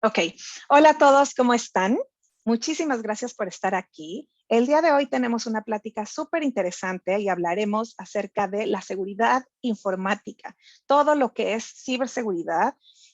Ok, hola a todos, ¿cómo están? Muchísimas gracias por estar aquí. El día de hoy tenemos una plática súper interesante y hablaremos acerca de la seguridad informática, todo lo que es ciberseguridad.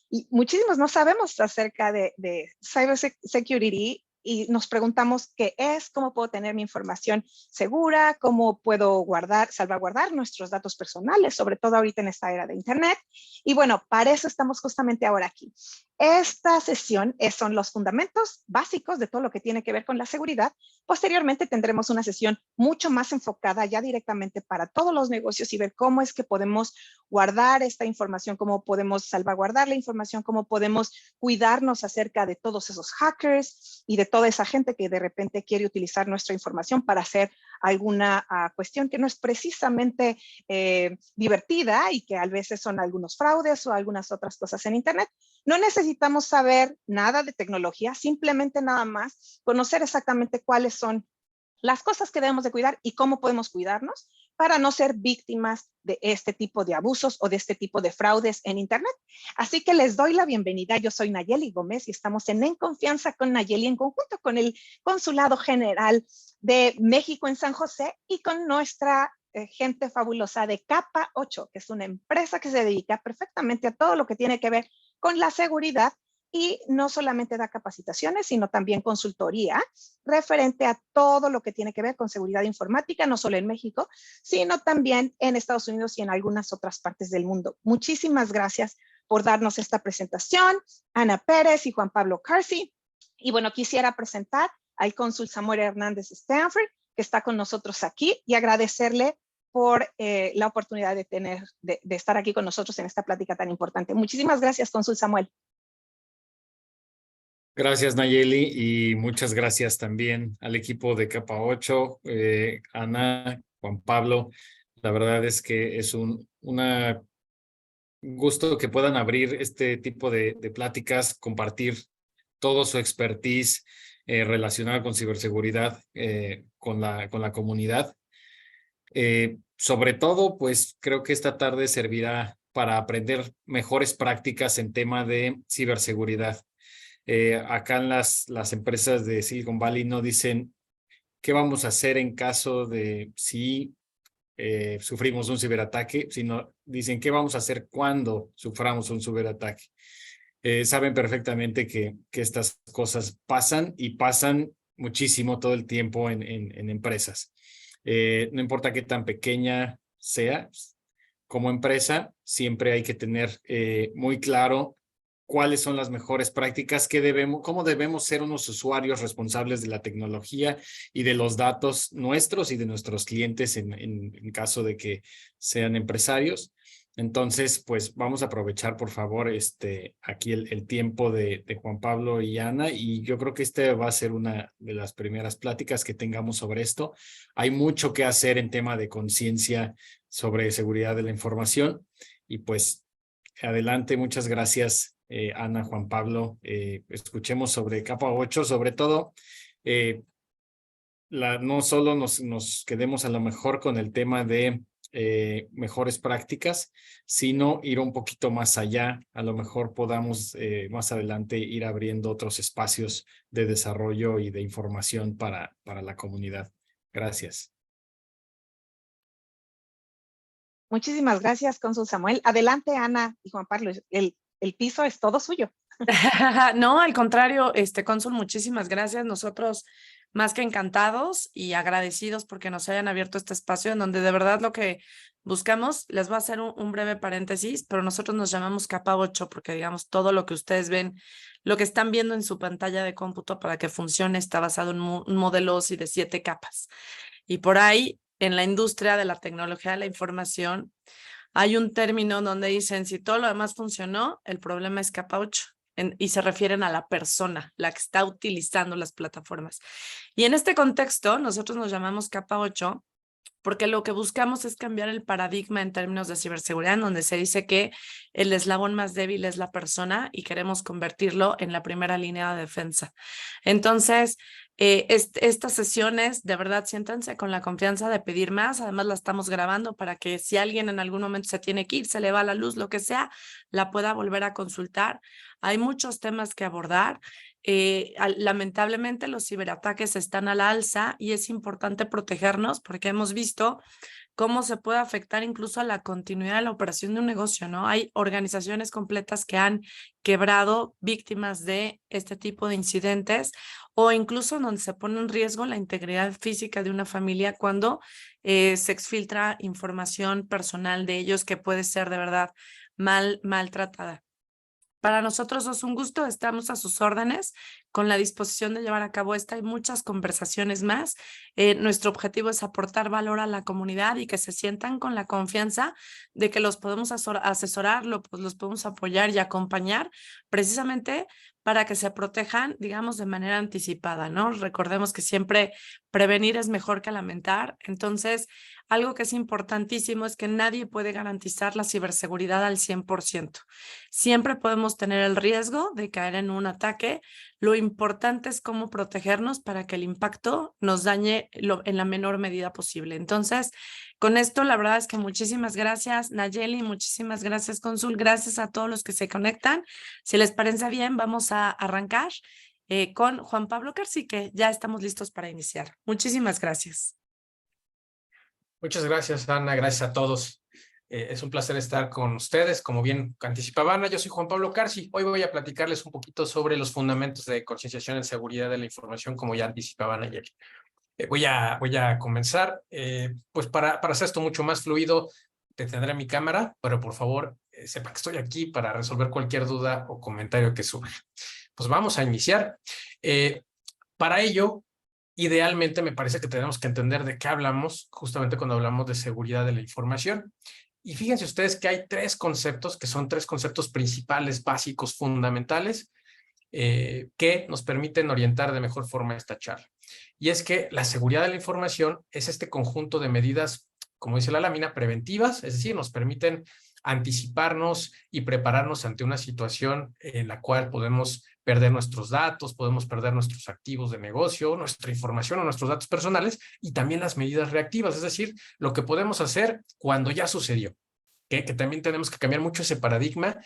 Y muchísimos no sabemos acerca de cybersecurity y nos preguntamos qué es, cómo puedo tener mi información segura, cómo puedo salvaguardar nuestros datos personales, sobre todo ahorita en esta era de Internet. Y bueno, para eso estamos justamente ahora aquí. Esta sesión son los fundamentos básicos de todo lo que tiene que ver con la seguridad. Posteriormente tendremos una sesión mucho más enfocada ya directamente para todos los negocios y ver cómo es que podemos guardar esta información, cómo podemos salvaguardar la información, cómo podemos cuidarnos acerca de todos esos hackers y de toda esa gente que de repente quiere utilizar nuestra información para hacer alguna cuestión que no es precisamente divertida y que a veces son algunos fraudes o algunas otras cosas en Internet. No necesitamos saber nada de tecnología, simplemente nada más conocer exactamente cuáles son las cosas que debemos de cuidar y cómo podemos cuidarnos para no ser víctimas de este tipo de abusos o de este tipo de fraudes en Internet. Así que les doy la bienvenida. Yo soy Nayeli Gómez y estamos en Confianza con Nayeli en conjunto con el Consulado General de México en San José y con nuestra gente fabulosa de Capa 8, que es una empresa que se dedica perfectamente a todo lo que tiene que ver con la seguridad y no solamente da capacitaciones, sino también consultoría referente a todo lo que tiene que ver con seguridad informática, no solo en México, sino también en Estados Unidos y en algunas otras partes del mundo. Muchísimas gracias por darnos esta presentación, Ana Pérez y Juan Pablo Carsey. Y bueno, quisiera presentar al cónsul Samuel Hernández Stanford, que está con nosotros aquí, y agradecerle por la oportunidad de estar aquí con nosotros en esta plática tan importante. Muchísimas gracias, cónsul Samuel. Gracias, Nayeli, y muchas gracias también al equipo de Capa 8, Ana, Juan Pablo. La verdad es que es un gusto que puedan abrir este tipo de pláticas, compartir todo su expertise relacionada con ciberseguridad con la comunidad. Sobre todo, pues creo que esta tarde servirá para aprender mejores prácticas en tema de ciberseguridad. Acá en las empresas de Silicon Valley no dicen qué vamos a hacer en caso de si sufrimos un ciberataque, sino dicen qué vamos a hacer cuando suframos un ciberataque. Saben perfectamente que estas cosas pasan y pasan muchísimo todo el tiempo en empresas. No importa qué tan pequeña sea, como empresa siempre hay que tener muy claro cuáles son las mejores prácticas, cómo debemos ser unos usuarios responsables de la tecnología y de los datos nuestros y de nuestros clientes en caso de que sean empresarios. Entonces, pues vamos a aprovechar, por favor, aquí el tiempo de Juan Pablo y Ana, y yo creo que va a ser una de las primeras pláticas que tengamos sobre esto. Hay mucho que hacer en tema de conciencia sobre seguridad de la información, y pues adelante, muchas gracias, Ana, Juan Pablo. Escuchemos sobre Capa 8, sobre todo, no solo nos quedemos a lo mejor con el tema de mejores prácticas, sino ir un poquito más allá. A lo mejor podamos más adelante ir abriendo otros espacios de desarrollo y de información para la comunidad. Gracias. Muchísimas gracias, cónsul Samuel. Adelante, Ana y Juan Pablo. El piso es todo suyo. No, al contrario, cónsul, muchísimas gracias. Nosotros más que encantados y agradecidos porque nos hayan abierto este espacio en donde de verdad lo que buscamos, les voy a hacer un breve paréntesis, pero nosotros nos llamamos Capa 8 porque digamos todo lo que ustedes ven, lo que están viendo en su pantalla de cómputo para que funcione está basado en un modelo OSI de 7 capas. Y por ahí, en la industria de la tecnología de la información, hay un término donde dicen, si todo lo demás funcionó, el problema es capa 8. Y se refieren a la persona, la que está utilizando las plataformas. Y en este contexto, nosotros nos llamamos capa 8 porque lo que buscamos es cambiar el paradigma en términos de ciberseguridad, en donde se dice que el eslabón más débil es la persona y queremos convertirlo en la primera línea de defensa. Entonces, estas sesiones, de verdad, siéntanse con la confianza de pedir más. Además, la estamos grabando para que si alguien en algún momento se tiene que ir, se le va la luz, lo que sea, la pueda volver a consultar. Hay muchos temas que abordar. Lamentablemente los ciberataques están a la alza y es importante protegernos porque hemos visto cómo se puede afectar incluso a la continuidad de la operación de un negocio, ¿no? Hay organizaciones completas que han quebrado víctimas de este tipo de incidentes o incluso donde se pone en riesgo la integridad física de una familia cuando se exfiltra información personal de ellos que puede ser de verdad maltratada. Para nosotros es un gusto, estamos a sus órdenes con la disposición de llevar a cabo esta y muchas conversaciones más. Nuestro objetivo es aportar valor a la comunidad y que se sientan con la confianza de que los podemos asesorar, los podemos apoyar y acompañar precisamente para que se protejan, digamos, de manera anticipada, ¿no? Recordemos que siempre prevenir es mejor que lamentar. Entonces, algo que es importantísimo es que nadie puede garantizar la ciberseguridad al 100%. Siempre podemos tener el riesgo de caer en un ataque. Lo importante es cómo protegernos para que el impacto nos dañe en la menor medida posible. Entonces, con esto, la verdad es que muchísimas gracias, Nayeli, muchísimas gracias, Cónsul, gracias a todos los que se conectan. Si les parece bien, vamos a arrancar con Juan Pablo Carsique. Ya estamos listos para iniciar. Muchísimas gracias. Muchas gracias, Ana. Gracias a todos. Es un placer estar con ustedes. Como bien anticipaba Ana, yo soy Juan Pablo Carsi. Hoy voy a platicarles un poquito sobre los fundamentos de concienciación en seguridad de la información, como ya anticipaba Nayeli. Voy a comenzar. Pues para hacer esto mucho más fluido, detendré mi cámara, pero por favor, sepa que estoy aquí para resolver cualquier duda o comentario que surja. Pues vamos a iniciar. Para ello, idealmente me parece que tenemos que entender de qué hablamos justamente cuando hablamos de seguridad de la información. Y fíjense ustedes que hay tres conceptos, que son tres conceptos principales, básicos, fundamentales, que nos permiten orientar de mejor forma esta charla. Y es que la seguridad de la información es este conjunto de medidas, como dice la lámina, preventivas, es decir, nos permiten anticiparnos y prepararnos ante una situación en la cual podemos perder nuestros datos, podemos perder nuestros activos de negocio, nuestra información o nuestros datos personales, y también las medidas reactivas, es decir, lo que podemos hacer cuando ya sucedió. Que también tenemos que cambiar mucho ese paradigma,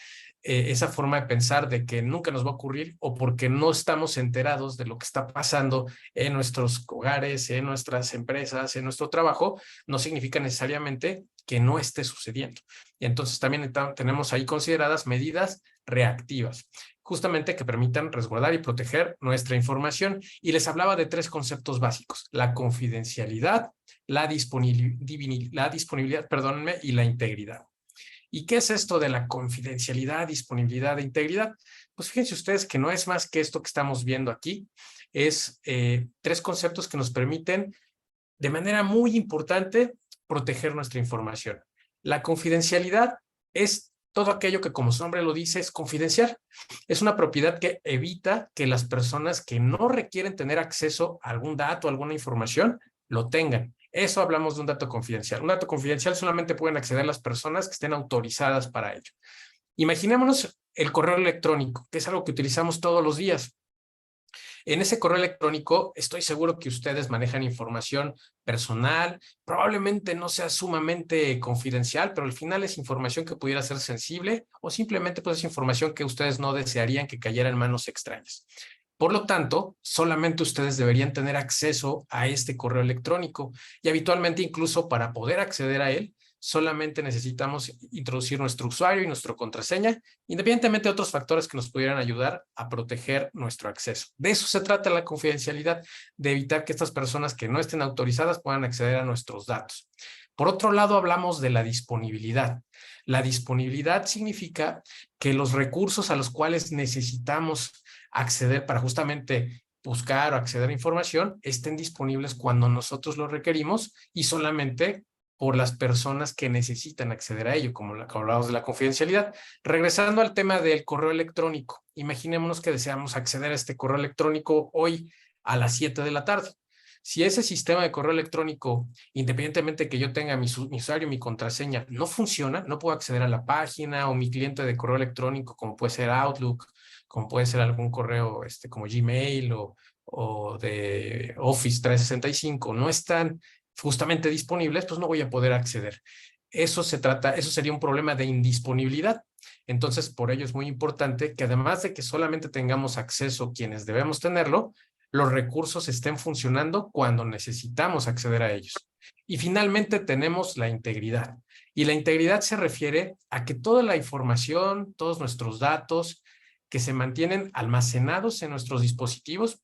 esa forma de pensar de que nunca nos va a ocurrir o porque no estamos enterados de lo que está pasando en nuestros hogares, en nuestras empresas, en nuestro trabajo, no significa necesariamente que no esté sucediendo. Y entonces también tenemos ahí consideradas medidas reactivas, justamente que permitan resguardar y proteger nuestra información. Y les hablaba de tres conceptos básicos: la confidencialidad, la disponibilidad, perdónenme, y la integridad. ¿Y qué es esto de la confidencialidad, disponibilidad e integridad? Pues fíjense ustedes que no es más que esto que estamos viendo aquí. Es tres conceptos que nos permiten de manera muy importante proteger nuestra información. La confidencialidad es todo aquello que, como su nombre lo dice, es confidencial. Es una propiedad que evita que las personas que no requieren tener acceso a algún dato, a alguna información, lo tengan. Eso hablamos de un dato confidencial. Un dato confidencial solamente pueden acceder las personas que estén autorizadas para ello. Imaginémonos el correo electrónico, que es algo que utilizamos todos los días. En ese correo electrónico estoy seguro que ustedes manejan información personal, probablemente no sea sumamente confidencial, pero al final es información que pudiera ser sensible o simplemente pues es información que ustedes no desearían que cayera en manos extrañas. Por lo tanto, solamente ustedes deberían tener acceso a este correo electrónico y habitualmente incluso para poder acceder a él, solamente necesitamos introducir nuestro usuario y nuestra contraseña, independientemente de otros factores que nos pudieran ayudar a proteger nuestro acceso. De eso se trata la confidencialidad, de evitar que estas personas que no estén autorizadas puedan acceder a nuestros datos. Por otro lado, hablamos de la disponibilidad. La disponibilidad significa que los recursos a los cuales necesitamos acceder para justamente buscar o acceder a información estén disponibles cuando nosotros lo requerimos y solamente por las personas que necesitan acceder a ello, como hablamos de la confidencialidad. Regresando al tema del correo electrónico, imaginémonos que deseamos acceder a este correo electrónico hoy a las 7 de la tarde. Si ese sistema de correo electrónico, independientemente que yo tenga mi usuario y mi contraseña, no funciona, no puedo acceder a la página, o mi cliente de correo electrónico, como puede ser Outlook, como puede ser algún correo como Gmail o de Office 365, no están justamente disponibles, pues no voy a poder acceder. Eso sería un problema de indisponibilidad. Entonces, por ello es muy importante que además de que solamente tengamos acceso quienes debemos tenerlo, los recursos estén funcionando cuando necesitamos acceder a ellos. Y finalmente tenemos la integridad. Y la integridad se refiere a que toda la información, todos nuestros datos que se mantienen almacenados en nuestros dispositivos,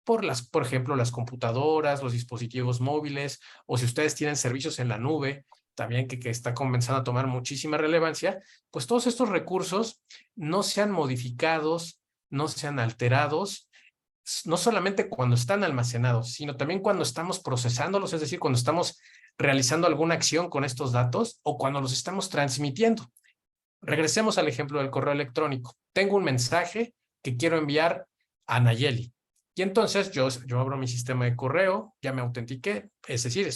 por ejemplo, las computadoras, los dispositivos móviles, o si ustedes tienen servicios en la nube, también que está comenzando a tomar muchísima relevancia, pues todos estos recursos no sean modificados, no sean alterados, no solamente cuando están almacenados, sino también cuando estamos procesándolos, es decir, cuando estamos realizando alguna acción con estos datos o cuando los estamos transmitiendo. Regresemos al ejemplo del correo electrónico. Tengo un mensaje que quiero enviar a Nayeli. Y entonces yo abro mi sistema de correo, ya me autentiqué, es decir,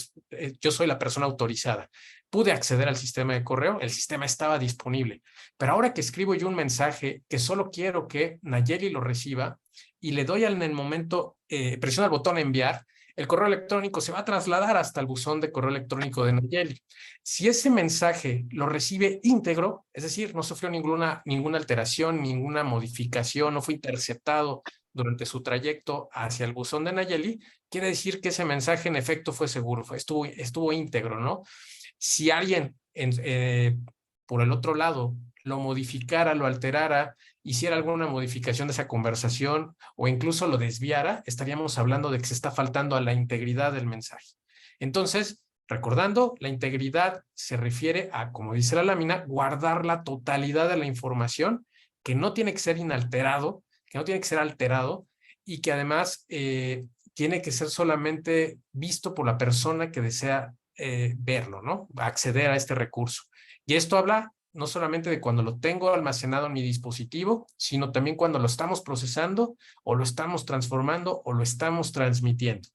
yo soy la persona autorizada. Pude acceder al sistema de correo, el sistema estaba disponible. Pero ahora que escribo yo un mensaje que solo quiero que Nayeli lo reciba y le doy en el momento, presiono el botón enviar, el correo electrónico se va a trasladar hasta el buzón de correo electrónico de Nayeli. Si ese mensaje lo recibe íntegro, es decir, no sufrió ninguna alteración, ninguna modificación, no fue interceptado durante su trayecto hacia el buzón de Nayeli, quiere decir que ese mensaje en efecto fue seguro, estuvo íntegro, ¿no? Si alguien por el otro lado lo modificara, lo alterara, hiciera alguna modificación de esa conversación o incluso lo desviara, estaríamos hablando de que se está faltando a la integridad del mensaje. Entonces, recordando, la integridad se refiere a, como dice la lámina, guardar la totalidad de la información, que no tiene que ser inalterado, que no tiene que ser alterado y que además tiene que ser solamente visto por la persona que desea verlo, ¿no? Acceder a este recurso. Y esto habla no solamente de cuando lo tengo almacenado en mi dispositivo, sino también cuando lo estamos procesando o lo estamos transformando o lo estamos transmitiendo.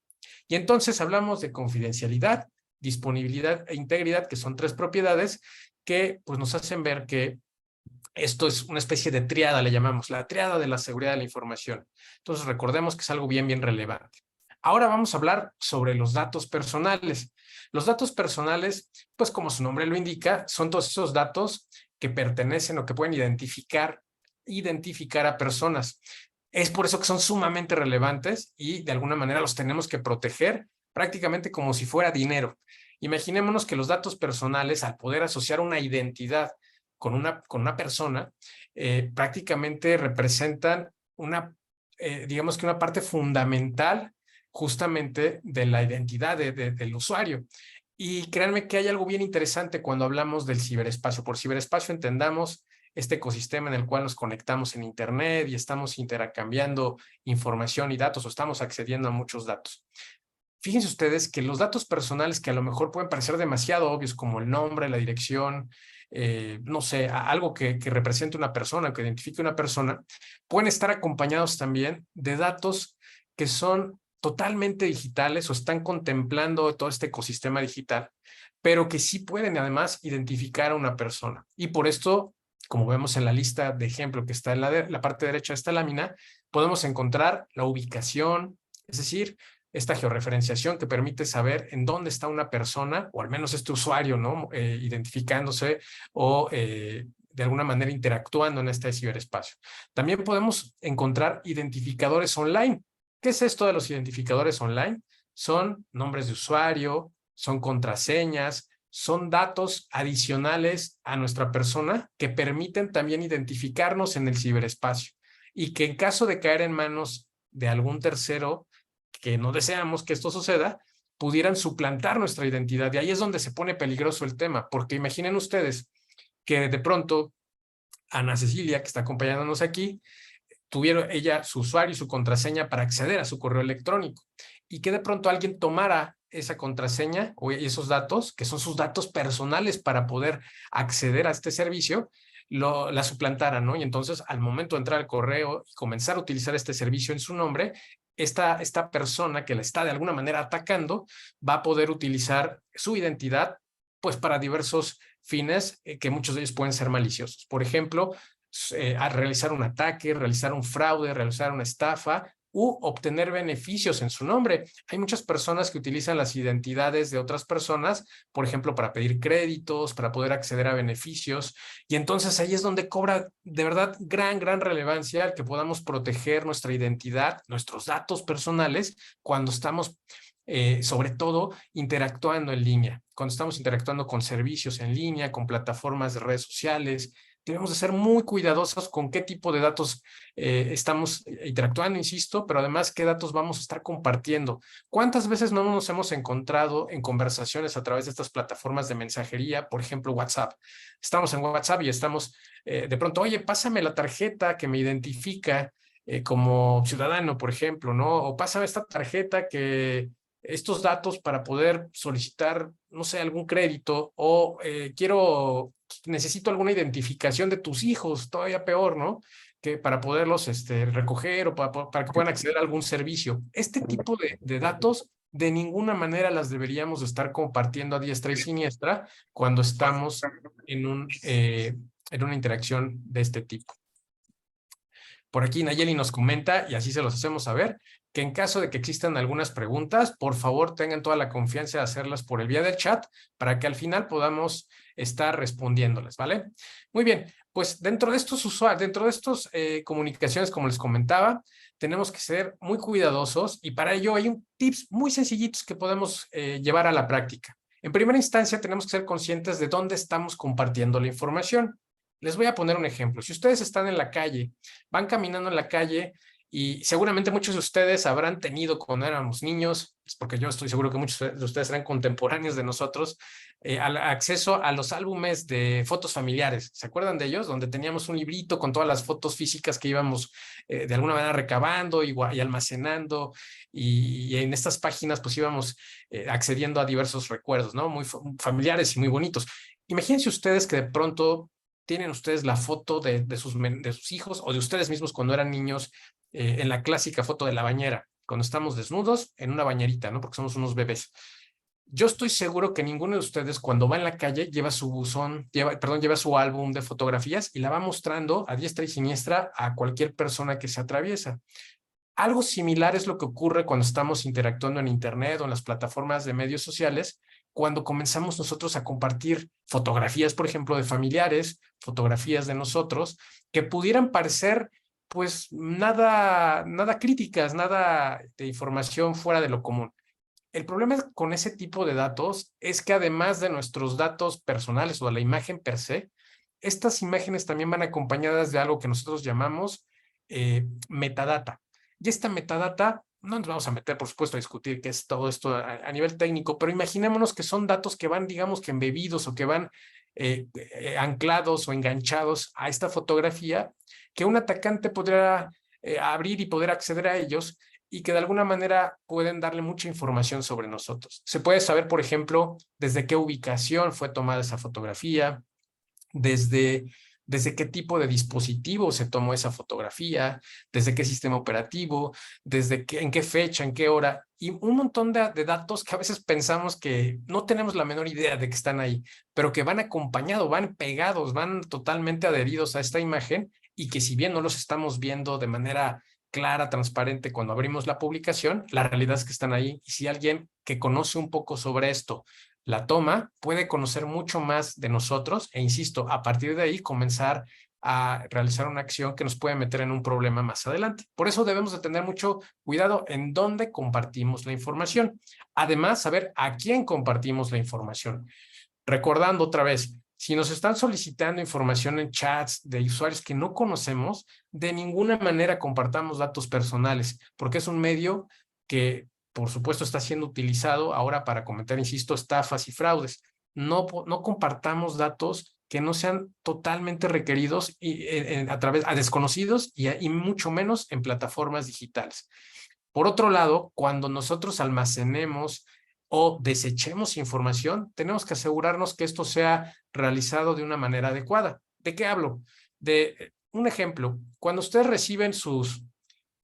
Y entonces hablamos de confidencialidad, disponibilidad e integridad, que son 3 propiedades que pues, nos hacen ver que esto es una especie de triada, le llamamos, la triada de la seguridad de la información. Entonces recordemos que es algo bien relevante. Ahora vamos a hablar sobre los datos personales. Los datos personales, pues como su nombre lo indica, son todos esos datos que pertenecen o que pueden identificar a personas. Es por eso que son sumamente relevantes y de alguna manera los tenemos que proteger prácticamente como si fuera dinero. Imaginémonos que los datos personales, al poder asociar una identidad con una persona, prácticamente representan digamos que una parte fundamental justamente de la identidad del usuario. Y créanme que hay algo bien interesante cuando hablamos del ciberespacio. Por ciberespacio entendamos este ecosistema en el cual nos conectamos en Internet y estamos intercambiando información y datos o estamos accediendo a muchos datos. Fíjense ustedes que los datos personales que a lo mejor pueden parecer demasiado obvios, como el nombre, la dirección, no sé, algo que represente una persona, que identifique una persona, pueden estar acompañados también de datos que son totalmente digitales o están contemplando todo este ecosistema digital, pero que sí pueden además identificar a una persona. Y por esto, como vemos en la lista de ejemplo que está en la parte derecha de esta lámina, podemos encontrar la ubicación, es decir, esta georreferenciación que permite saber en dónde está una persona, o al menos este usuario, ¿no? Identificándose o de alguna manera interactuando en este ciberespacio. También podemos encontrar identificadores online. ¿Qué es esto de los identificadores online? Son nombres de usuario, son contraseñas, son datos adicionales a nuestra persona que permiten también identificarnos en el ciberespacio y que en caso de caer en manos de algún tercero, que no deseamos que esto suceda, pudieran suplantar nuestra identidad. Y ahí es donde se pone peligroso el tema, porque imaginen ustedes que de pronto Ana Cecilia, que está acompañándonos aquí, tuvieron ella su usuario y su contraseña para acceder a su correo electrónico y que de pronto alguien tomara esa contraseña o esos datos, que son sus datos personales para poder acceder a este servicio, la suplantara, ¿no? Y entonces al momento de entrar al correo y comenzar a utilizar este servicio en su nombre, esta persona que la está de alguna manera atacando va a poder utilizar su identidad pues para diversos fines que muchos de ellos pueden ser maliciosos. Por ejemplo, a realizar un ataque, realizar un fraude, realizar una estafa u obtener beneficios en su nombre. Hay muchas personas que utilizan las identidades de otras personas, por ejemplo, para pedir créditos, para poder acceder a beneficios, y entonces ahí es donde cobra de verdad gran relevancia el que podamos proteger nuestra identidad, nuestros datos personales, cuando estamos sobre todo interactuando en línea, cuando estamos interactuando con servicios en línea, con plataformas de redes sociales. Debemos de ser muy cuidadosos con qué tipo de datos estamos interactuando, insisto, pero además qué datos vamos a estar compartiendo. ¿Cuántas veces no nos hemos encontrado en conversaciones a través de estas plataformas de mensajería, por ejemplo, WhatsApp? Estamos en WhatsApp y estamos de pronto, oye, pásame la tarjeta que me identifica como ciudadano, por ejemplo, ¿no? O pásame esta tarjeta que estos datos para poder solicitar, no sé, algún crédito o necesito alguna identificación de tus hijos, todavía peor, ¿no? Que para poderlos recoger o para que puedan acceder a algún servicio. Este tipo de datos de ninguna manera las deberíamos estar compartiendo a diestra y siniestra cuando estamos en una interacción de este tipo. Por aquí Nayeli nos comenta, y así se los hacemos saber, que en caso de que existan algunas preguntas, por favor tengan toda la confianza de hacerlas por el vía del chat para que al final podamos estar respondiéndoles, ¿vale? Muy bien, pues dentro de estos comunicaciones, como les comentaba, tenemos que ser muy cuidadosos y para ello hay tips muy sencillitos que podemos llevar a la práctica. En primera instancia, tenemos que ser conscientes de dónde estamos compartiendo la información. Les voy a poner un ejemplo. Si ustedes están en la calle, van caminando en la calle y seguramente muchos de ustedes habrán tenido cuando éramos niños, es porque yo estoy seguro que muchos de ustedes serán contemporáneos de nosotros, acceso a los álbumes de fotos familiares. ¿Se acuerdan de ellos? Donde teníamos un librito con todas las fotos físicas que íbamos de alguna manera recabando y almacenando, y en estas páginas pues íbamos accediendo a diversos recuerdos, ¿no? Muy familiares y muy bonitos. Imagínense ustedes que de pronto tienen ustedes la foto de sus hijos o de ustedes mismos cuando eran niños en la clásica foto de la bañera, cuando estamos desnudos en una bañerita, ¿no? Porque somos unos bebés. Yo estoy seguro que ninguno de ustedes cuando va en la calle lleva su buzón, lleva su álbum de fotografías y la va mostrando a diestra y siniestra a cualquier persona que se atraviesa. Algo similar es lo que ocurre cuando estamos interactuando en Internet o en las plataformas de medios sociales, cuando comenzamos nosotros a compartir fotografías, por ejemplo, de familiares, fotografías de nosotros, que pudieran parecer, pues, nada críticas, nada de información fuera de lo común. El problema con ese tipo de datos es que además de nuestros datos personales o de la imagen per se, estas imágenes también van acompañadas de algo que nosotros llamamos metadata. Y esta metadata, no nos vamos a meter, por supuesto, a discutir qué es todo esto a nivel técnico, pero imaginémonos que son datos que van, digamos que embebidos o que van anclados o enganchados a esta fotografía, que un atacante podrá abrir y poder acceder a ellos y que de alguna manera pueden darle mucha información sobre nosotros. Se puede saber, por ejemplo, desde qué ubicación fue tomada esa fotografía, desde qué tipo de dispositivo se tomó esa fotografía, desde qué sistema operativo, en qué fecha, en qué hora, y un montón de datos que a veces pensamos que no tenemos la menor idea de que están ahí, pero que van acompañados, van pegados, van totalmente adheridos a esta imagen y que si bien no los estamos viendo de manera clara, transparente cuando abrimos la publicación, la realidad es que están ahí. Y si alguien que conoce un poco sobre esto la toma, puede conocer mucho más de nosotros e, insisto, a partir de ahí comenzar a realizar una acción que nos puede meter en un problema más adelante. Por eso debemos de tener mucho cuidado en dónde compartimos la información. Además, saber a quién compartimos la información. Recordando otra vez, si nos están solicitando información en chats de usuarios que no conocemos, de ninguna manera compartamos datos personales, porque es un medio que, por supuesto, está siendo utilizado ahora para cometer, insisto, estafas y fraudes. No compartamos datos que no sean totalmente requeridos a desconocidos y mucho menos en plataformas digitales. Por otro lado, cuando nosotros almacenemos o desechemos información, tenemos que asegurarnos que esto sea realizado de una manera adecuada. ¿De qué hablo? De un ejemplo, cuando ustedes reciben sus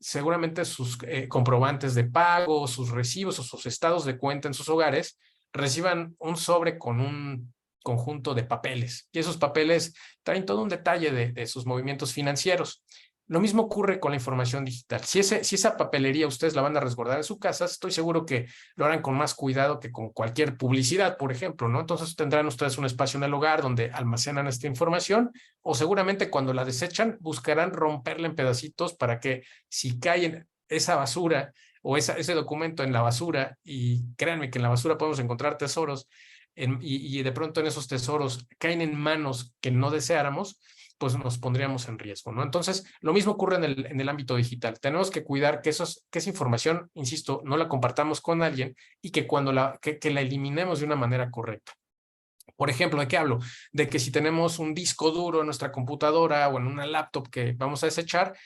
seguramente sus comprobantes de pago, sus recibos o sus estados de cuenta en sus hogares reciban un sobre con un conjunto de papeles. Y esos papeles traen todo un detalle de sus movimientos financieros. Lo mismo ocurre con la información digital. Si esa papelería ustedes la van a resguardar en su casa, estoy seguro que lo harán con más cuidado que con cualquier publicidad, por ejemplo, ¿no? Entonces tendrán ustedes un espacio en el hogar donde almacenan esta información, o seguramente cuando la desechan buscarán romperla en pedacitos para que si cae esa basura o ese documento en la basura, y créanme que en la basura podemos encontrar tesoros, y de pronto en esos tesoros caen en manos que no deseáramos, pues nos pondríamos en riesgo, ¿no? Entonces, lo mismo ocurre en el ámbito digital. Tenemos que cuidar que esa información, insisto, no la compartamos con alguien y que cuando que la eliminemos de una manera correcta. Por ejemplo, ¿de qué hablo? De que si tenemos un disco duro en nuestra computadora o en una laptop que vamos a desechar,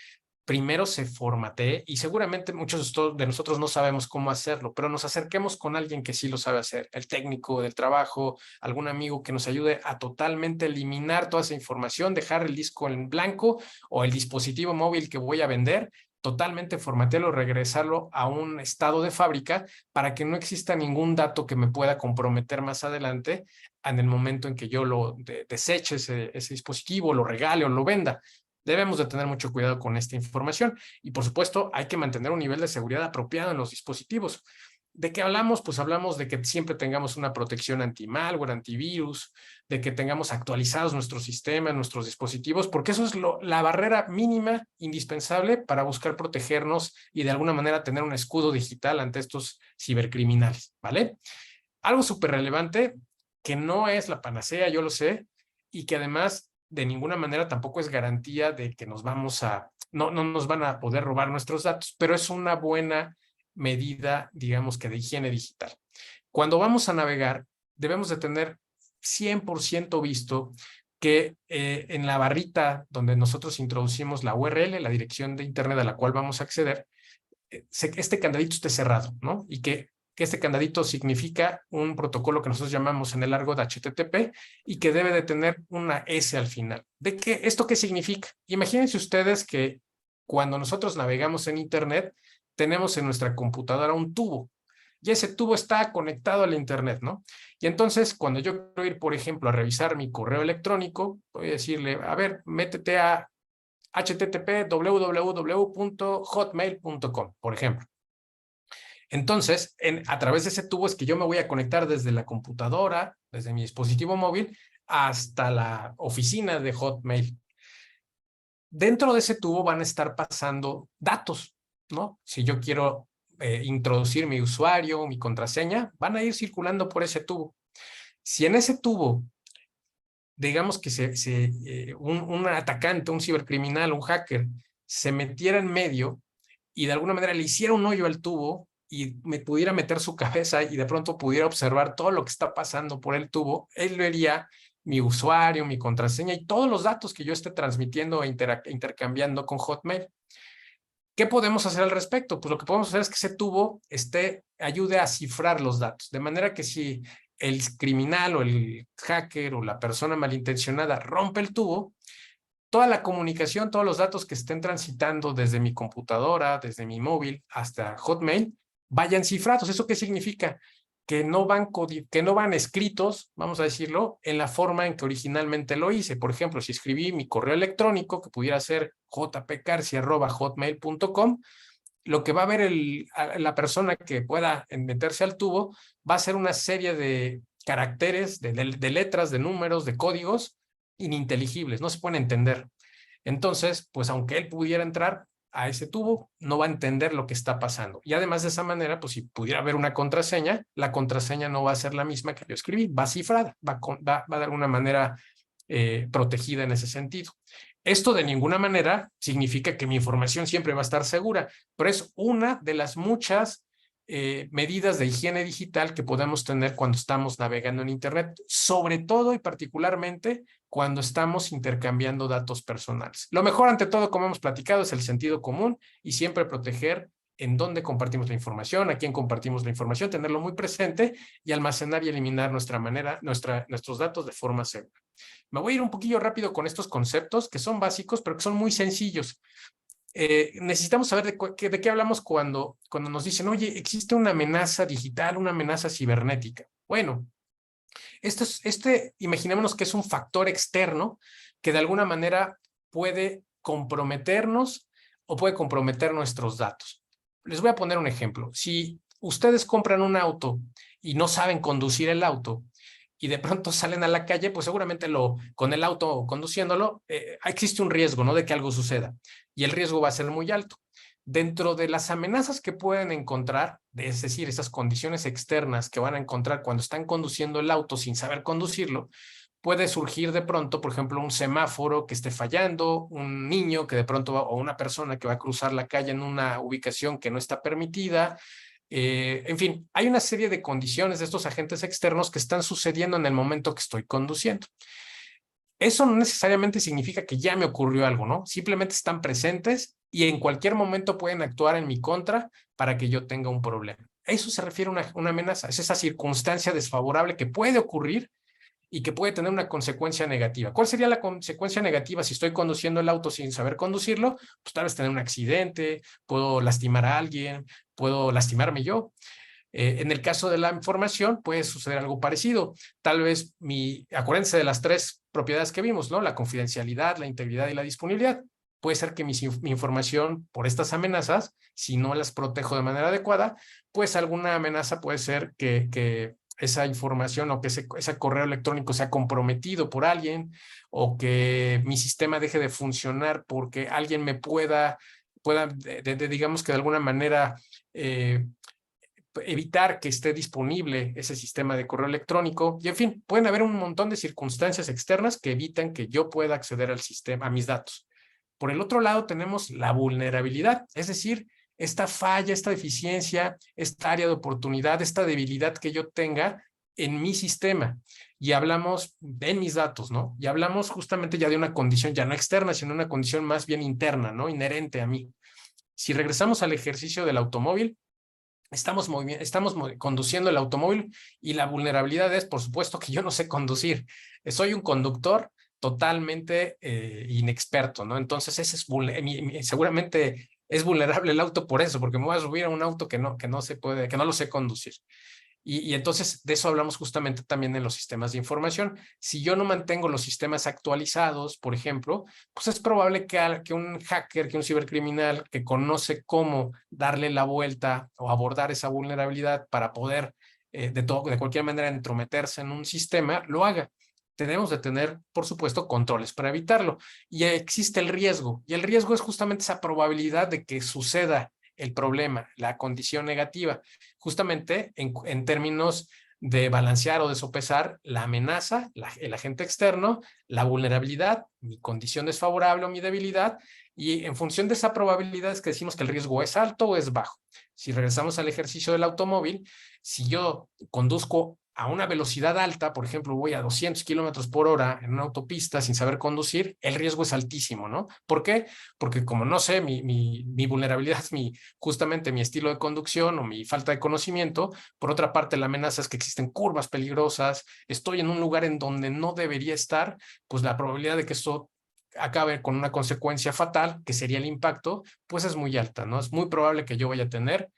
primero se formatee, y seguramente muchos de nosotros no sabemos cómo hacerlo, pero nos acerquemos con alguien que sí lo sabe hacer, el técnico del trabajo, algún amigo que nos ayude a totalmente eliminar toda esa información, dejar el disco en blanco o el dispositivo móvil que voy a vender, totalmente formatearlo, regresarlo a un estado de fábrica para que no exista ningún dato que me pueda comprometer más adelante en el momento en que yo lo deseche ese dispositivo, lo regale o lo venda. Debemos de tener mucho cuidado con esta información y, por supuesto, hay que mantener un nivel de seguridad apropiado en los dispositivos. ¿De qué hablamos? Pues hablamos de que siempre tengamos una protección anti-malware, antivirus, de que tengamos actualizados nuestros sistemas, nuestros dispositivos, porque eso es la barrera mínima indispensable para buscar protegernos y de alguna manera tener un escudo digital ante estos cibercriminales, ¿vale? Algo súper relevante, que no es la panacea, yo lo sé, y que además de ninguna manera tampoco es garantía de que no nos van a poder robar nuestros datos, pero es una buena medida, digamos que de higiene digital. Cuando vamos a navegar, debemos de tener 100% visto que en la barrita donde nosotros introducimos la URL, la dirección de internet a la cual vamos a acceder, este candadito esté cerrado, ¿no? Y que este candadito significa un protocolo que nosotros llamamos en el largo de HTTP y que debe de tener una S al final. ¿Esto qué significa? Imagínense ustedes que cuando nosotros navegamos en Internet, tenemos en nuestra computadora un tubo y ese tubo está conectado al Internet, ¿no? Y entonces, cuando yo quiero ir, por ejemplo, a revisar mi correo electrónico, voy a decirle, a ver, métete a http://www.hotmail.com, por ejemplo. Entonces, a través de ese tubo es que yo me voy a conectar desde la computadora, desde mi dispositivo móvil, hasta la oficina de Hotmail. Dentro de ese tubo van a estar pasando datos, ¿no? Si yo quiero introducir mi usuario, mi contraseña, van a ir circulando por ese tubo. Si en ese tubo, digamos que un atacante, un cibercriminal, un hacker, se metiera en medio y de alguna manera le hiciera un hoyo al tubo y me pudiera meter su cabeza y de pronto pudiera observar todo lo que está pasando por el tubo, él vería mi usuario, mi contraseña y todos los datos que yo esté transmitiendo e intercambiando con Hotmail. ¿Qué podemos hacer al respecto? Pues lo que podemos hacer es que ese tubo ayude a cifrar los datos, de manera que si el criminal o el hacker o la persona malintencionada rompe el tubo, toda la comunicación, todos los datos que estén transitando desde mi computadora, desde mi móvil hasta Hotmail, vayan cifrados. ¿Eso qué significa? Que no van escritos, vamos a decirlo, en la forma en que originalmente lo hice. Por ejemplo, si escribí mi correo electrónico, que pudiera ser jpcarci@hotmail.com, lo que va a ver la persona que pueda meterse al tubo va a ser una serie de caracteres, de letras, de números, de códigos ininteligibles, no se pueden entender. Entonces, pues aunque él pudiera entrar a ese tubo, no va a entender lo que está pasando. Y además de esa manera, pues si pudiera haber una contraseña, la contraseña no va a ser la misma que yo escribí, va cifrada, va de alguna manera protegida en ese sentido. Esto de ninguna manera significa que mi información siempre va a estar segura, pero es una de las muchas medidas de higiene digital que podemos tener cuando estamos navegando en Internet, sobre todo y particularmente cuando estamos intercambiando datos personales. Lo mejor ante todo, como hemos platicado, es el sentido común y siempre proteger en dónde compartimos la información, a quién compartimos la información, tenerlo muy presente y almacenar y eliminar nuestros datos de forma segura. Me voy a ir un poquillo rápido con estos conceptos que son básicos, pero que son muy sencillos. necesitamos saber de qué hablamos cuando nos dicen, oye, existe una amenaza digital, una amenaza cibernética. Bueno, imaginémonos que es un factor externo que de alguna manera puede comprometernos o puede comprometer nuestros datos. Les voy a poner un ejemplo. Si ustedes compran un auto y no saben conducir el auto y de pronto salen a la calle, pues seguramente con el auto conduciéndolo, existe un riesgo, ¿no?, de que algo suceda. Y el riesgo va a ser muy alto. Dentro de las amenazas que pueden encontrar, es decir, esas condiciones externas que van a encontrar cuando están conduciendo el auto sin saber conducirlo, puede surgir de pronto, por ejemplo, un semáforo que esté fallando, un niño que de pronto o una persona que va a cruzar la calle en una ubicación que no está permitida. En fin, hay una serie de condiciones de estos agentes externos que están sucediendo en el momento que estoy conduciendo. Eso no necesariamente significa que ya me ocurrió algo, ¿no? Simplemente están presentes y en cualquier momento pueden actuar en mi contra para que yo tenga un problema. A eso se refiere una amenaza. Es esa circunstancia desfavorable que puede ocurrir y que puede tener una consecuencia negativa. ¿Cuál sería la consecuencia negativa si estoy conduciendo el auto sin saber conducirlo? Pues tal vez tener un accidente, puedo lastimar a alguien, puedo lastimarme yo. En el caso de la información puede suceder algo parecido. Tal vez acuérdense de las 3 propiedades que vimos, ¿no? La confidencialidad, la integridad y la disponibilidad. Puede ser que mi información, por estas amenazas, si no las protejo de manera adecuada, pues alguna amenaza puede ser que esa información o que ese correo electrónico sea comprometido por alguien, o que mi sistema deje de funcionar porque alguien me pueda digamos que de alguna manera evitar que esté disponible ese sistema de correo electrónico. Y en fin, pueden haber un montón de circunstancias externas que evitan que yo pueda acceder al sistema, a mis datos. Por el otro lado tenemos la vulnerabilidad, es decir, esta falla, esta deficiencia, esta área de oportunidad, esta debilidad que yo tenga en mi sistema. Y hablamos de mis datos, ¿no? Y hablamos justamente ya de una condición ya no externa, sino una condición más bien interna, ¿no? Inherente a mí. Si regresamos al ejercicio del automóvil, estamos conduciendo el automóvil y la vulnerabilidad es, por supuesto, que yo no sé conducir. Soy un conductor totalmente inexperto, ¿no? Entonces, seguramente es vulnerable el auto por eso, porque me voy a subir a un auto que no lo sé conducir. Y entonces de eso hablamos justamente también en los sistemas de información. Si yo no mantengo los sistemas actualizados, por ejemplo, pues es probable que un hacker, que un cibercriminal que conoce cómo darle la vuelta o abordar esa vulnerabilidad para poder de cualquier manera entrometerse en un sistema, lo haga. Tenemos de tener, por supuesto, controles para evitarlo. Y existe el riesgo. Y el riesgo es justamente esa probabilidad de que suceda el problema, la condición negativa, justamente en términos de balancear o de sopesar la amenaza, el agente externo, la vulnerabilidad, mi condición desfavorable o mi debilidad, y en función de esa probabilidad es que decimos que el riesgo es alto o es bajo. Si regresamos al ejercicio del automóvil, si yo conduzco a una velocidad alta, por ejemplo, voy a 200 kilómetros por hora en una autopista sin saber conducir, el riesgo es altísimo, ¿no? ¿Por qué? Porque como no sé, mi vulnerabilidad es justamente mi estilo de conducción o mi falta de conocimiento. Por otra parte, la amenaza es que existen curvas peligrosas, estoy en un lugar en donde no debería estar, pues la probabilidad de que esto acabe con una consecuencia fatal, que sería el impacto, pues es muy alta, ¿no? Es muy probable que yo vaya a tener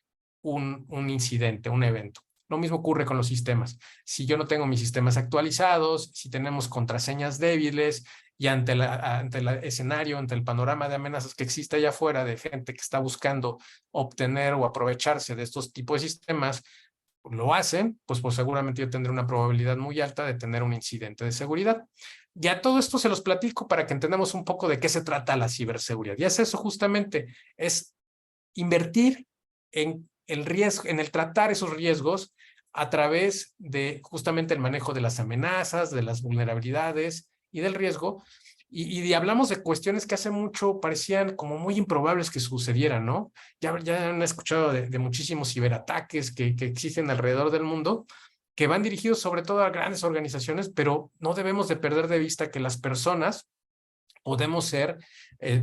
un incidente, un evento. Lo mismo ocurre con los sistemas. Si yo no tengo mis sistemas actualizados, si tenemos contraseñas débiles y ante el escenario, ante el panorama de amenazas que existe allá afuera de gente que está buscando obtener o aprovecharse de estos tipos de sistemas, lo hacen, pues seguramente yo tendré una probabilidad muy alta de tener un incidente de seguridad. Ya todo esto se los platico para que entendamos un poco de qué se trata la ciberseguridad. Y es eso justamente, es invertir en el riesgo, en el tratar esos riesgos a través de justamente el manejo de las amenazas, de las vulnerabilidades y del riesgo. Y hablamos de cuestiones que hace mucho parecían como muy improbables que sucedieran, ¿no? Ya han escuchado de muchísimos ciberataques que existen alrededor del mundo, que van dirigidos sobre todo a grandes organizaciones, pero no debemos de perder de vista que las personas podemos ser,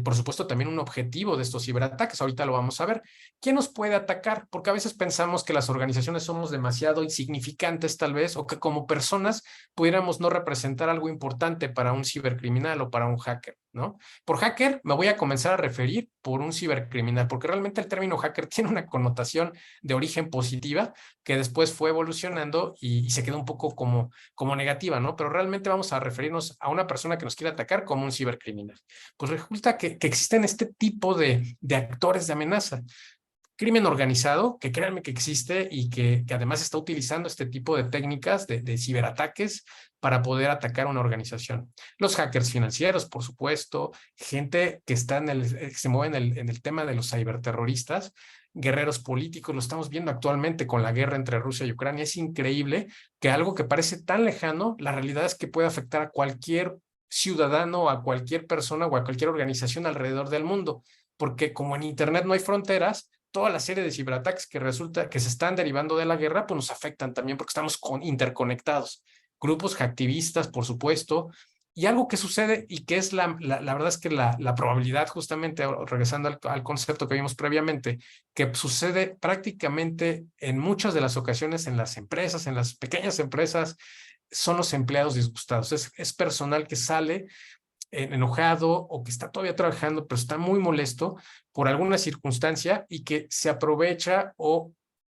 por supuesto, también un objetivo de estos ciberataques. Ahorita lo vamos a ver. ¿Quién nos puede atacar? Porque a veces pensamos que las organizaciones somos demasiado insignificantes, tal vez, o que como personas pudiéramos no representar algo importante para un cibercriminal o para un hacker. ¿no? Por hacker me voy a comenzar a referir por un cibercriminal, porque realmente el término hacker tiene una connotación de origen positiva que después fue evolucionando y se quedó un poco como negativa, ¿no? Pero realmente vamos a referirnos a una persona que nos quiere atacar como un cibercriminal. Pues resulta que existen este tipo de actores de amenaza. Crimen organizado, que créanme que existe y que además está utilizando este tipo de técnicas de ciberataques para poder atacar una organización. Los hackers financieros, por supuesto, gente que está que se mueve en el tema de los ciberterroristas, guerreros políticos, lo estamos viendo actualmente con la guerra entre Rusia y Ucrania. Es increíble que algo que parece tan lejano, la realidad es que puede afectar a cualquier ciudadano, a cualquier persona o a cualquier organización alrededor del mundo, porque como en Internet no hay fronteras, toda la serie de ciberataques que resulta que se están derivando de la guerra, pues nos afectan también porque estamos interconectados. Grupos hacktivistas, por supuesto, y algo que sucede y que es la verdad es que la probabilidad, justamente regresando al concepto que vimos previamente, que sucede prácticamente en muchas de las ocasiones en las empresas, en las pequeñas empresas, son los empleados disgustados. Es personal que sale enojado o que está todavía trabajando, pero está muy molesto por alguna circunstancia y que se aprovecha o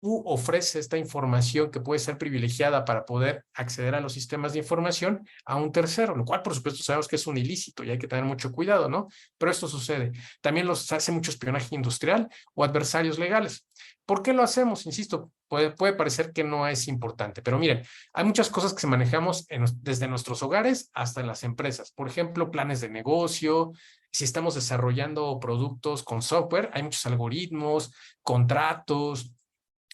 ofrece esta información que puede ser privilegiada para poder acceder a los sistemas de información a un tercero, lo cual por supuesto sabemos que es un ilícito y hay que tener mucho cuidado, ¿no? Pero esto sucede. También los hace mucho espionaje industrial o adversarios legales. ¿Por qué lo hacemos? Insisto, puede parecer que no es importante, pero miren, hay muchas cosas que se manejamos desde nuestros hogares hasta en las empresas. Por ejemplo, planes de negocio, si estamos desarrollando productos con software, hay muchos algoritmos, contratos,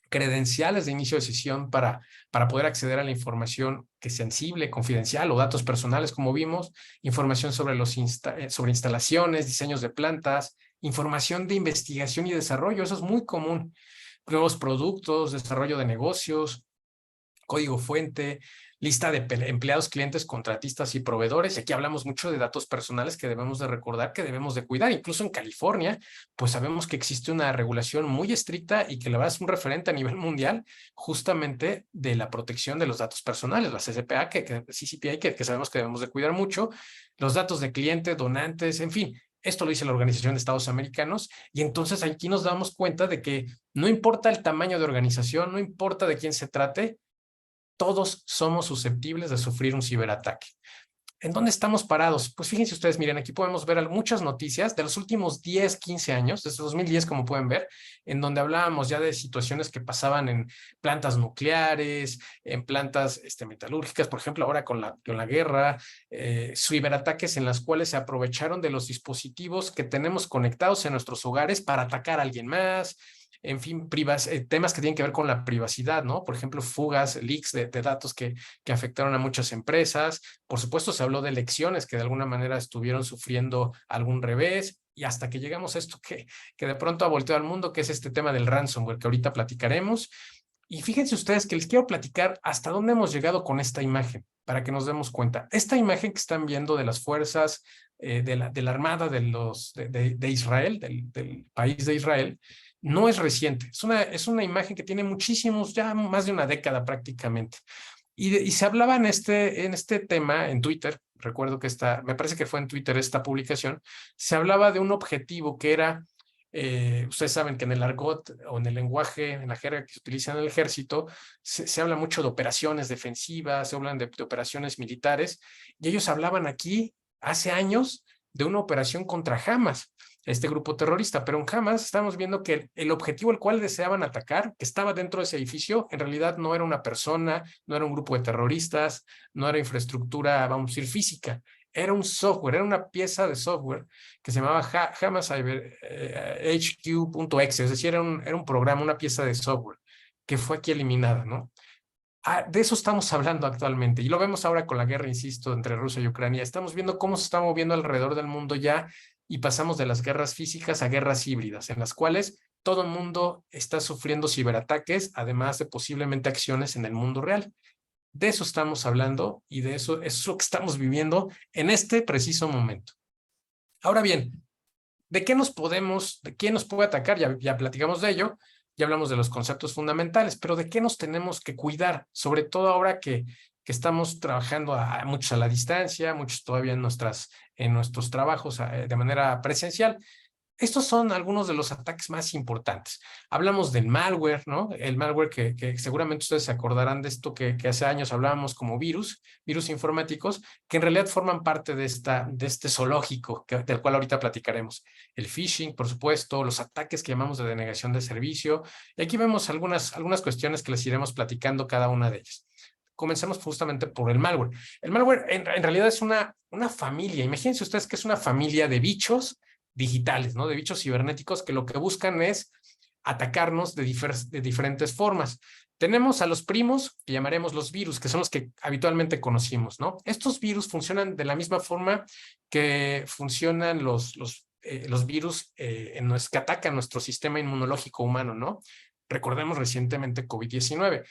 credenciales de inicio de sesión para poder acceder a la información que es sensible, confidencial o datos personales, como vimos, información sobre, sobre instalaciones, diseños de plantas, información de investigación y desarrollo, eso es muy común, nuevos productos, desarrollo de negocios, código fuente, lista de empleados, clientes, contratistas y proveedores. Y aquí hablamos mucho de datos personales que debemos de recordar, que debemos de cuidar. Incluso en California, pues sabemos que existe una regulación muy estricta y que la verdad es un referente a nivel mundial justamente de la protección de los datos personales, la CCPA, CCPA, que sabemos que debemos de cuidar mucho, los datos de clientes, donantes, en fin. Esto lo dice la Organización de Estados Americanos y entonces aquí nos damos cuenta de que no importa el tamaño de organización, no importa de quién se trate, todos somos susceptibles de sufrir un ciberataque. ¿En dónde estamos parados? Pues fíjense ustedes, miren, aquí podemos ver muchas noticias de los últimos 10, 15 años, desde 2010, como pueden ver, en donde hablábamos ya de situaciones que pasaban en plantas nucleares, en plantas metalúrgicas, por ejemplo, ahora con la guerra, ciberataques en las cuales se aprovecharon de los dispositivos que tenemos conectados en nuestros hogares para atacar a alguien más. En fin, temas que tienen que ver con la privacidad, ¿no? Por ejemplo, fugas, leaks de datos que afectaron a muchas empresas. Por supuesto, se habló de elecciones que de alguna manera estuvieron sufriendo algún revés y hasta que llegamos a esto que de pronto ha volteado al mundo, que es este tema del ransomware, que ahorita platicaremos. Y fíjense ustedes que les quiero platicar hasta dónde hemos llegado con esta imagen, para que nos demos cuenta. Esta imagen que están viendo de las fuerzas de la Armada de Israel, del país de Israel, no es reciente, es una imagen que tiene muchísimos, ya más de una década prácticamente. Y se hablaba en este tema en Twitter, recuerdo que me parece que fue en Twitter esta publicación, se hablaba de un objetivo que era, ustedes saben que en el argot o en el lenguaje, en la jerga que se utiliza en el ejército, se habla mucho de operaciones defensivas, se hablan de operaciones militares, y ellos hablaban aquí hace años de una operación contra Hamas, este grupo terrorista, pero en Hamas estamos viendo que el objetivo al cual deseaban atacar, que estaba dentro de ese edificio, en realidad no era una persona, no era un grupo de terroristas, no era infraestructura, vamos a decir, física, era un software, era una pieza de software que se llamaba Hamas HQ.exe, es decir, era un programa, una pieza de software que fue aquí eliminada, ¿no? De eso estamos hablando actualmente y lo vemos ahora con la guerra, insisto, entre Rusia y Ucrania. Estamos viendo cómo se está moviendo alrededor del mundo ya y pasamos de las guerras físicas a guerras híbridas, en las cuales todo el mundo está sufriendo ciberataques, además de posiblemente acciones en el mundo real. De eso estamos hablando y de eso es lo que estamos viviendo en este preciso momento. Ahora bien, ¿de quién nos puede atacar? Ya platicamos de ello. Ya hablamos de los conceptos fundamentales, pero ¿de qué nos tenemos que cuidar? Sobre todo ahora que que estamos trabajando muchos a la distancia, muchos todavía en nuestros trabajos de manera presencial. Estos son algunos de los ataques más importantes. Hablamos del malware, ¿no? El malware que seguramente ustedes se acordarán de esto que hace años hablábamos como virus informáticos, que en realidad forman parte de este zoológico del cual ahorita platicaremos. El phishing, por supuesto, los ataques que llamamos de denegación de servicio. Y aquí vemos algunas cuestiones que les iremos platicando cada una de ellas. Comencemos justamente por el malware. El malware en realidad es una familia. Imagínense ustedes que es una familia de bichos digitales, ¿no? De bichos cibernéticos que lo que buscan es atacarnos de diferentes formas. Tenemos a los primos, que llamaremos los virus, que son los que habitualmente conocimos, ¿no? Estos virus funcionan de la misma forma que funcionan los virus que atacan nuestro sistema inmunológico humano, ¿no? Recordemos recientemente COVID-19.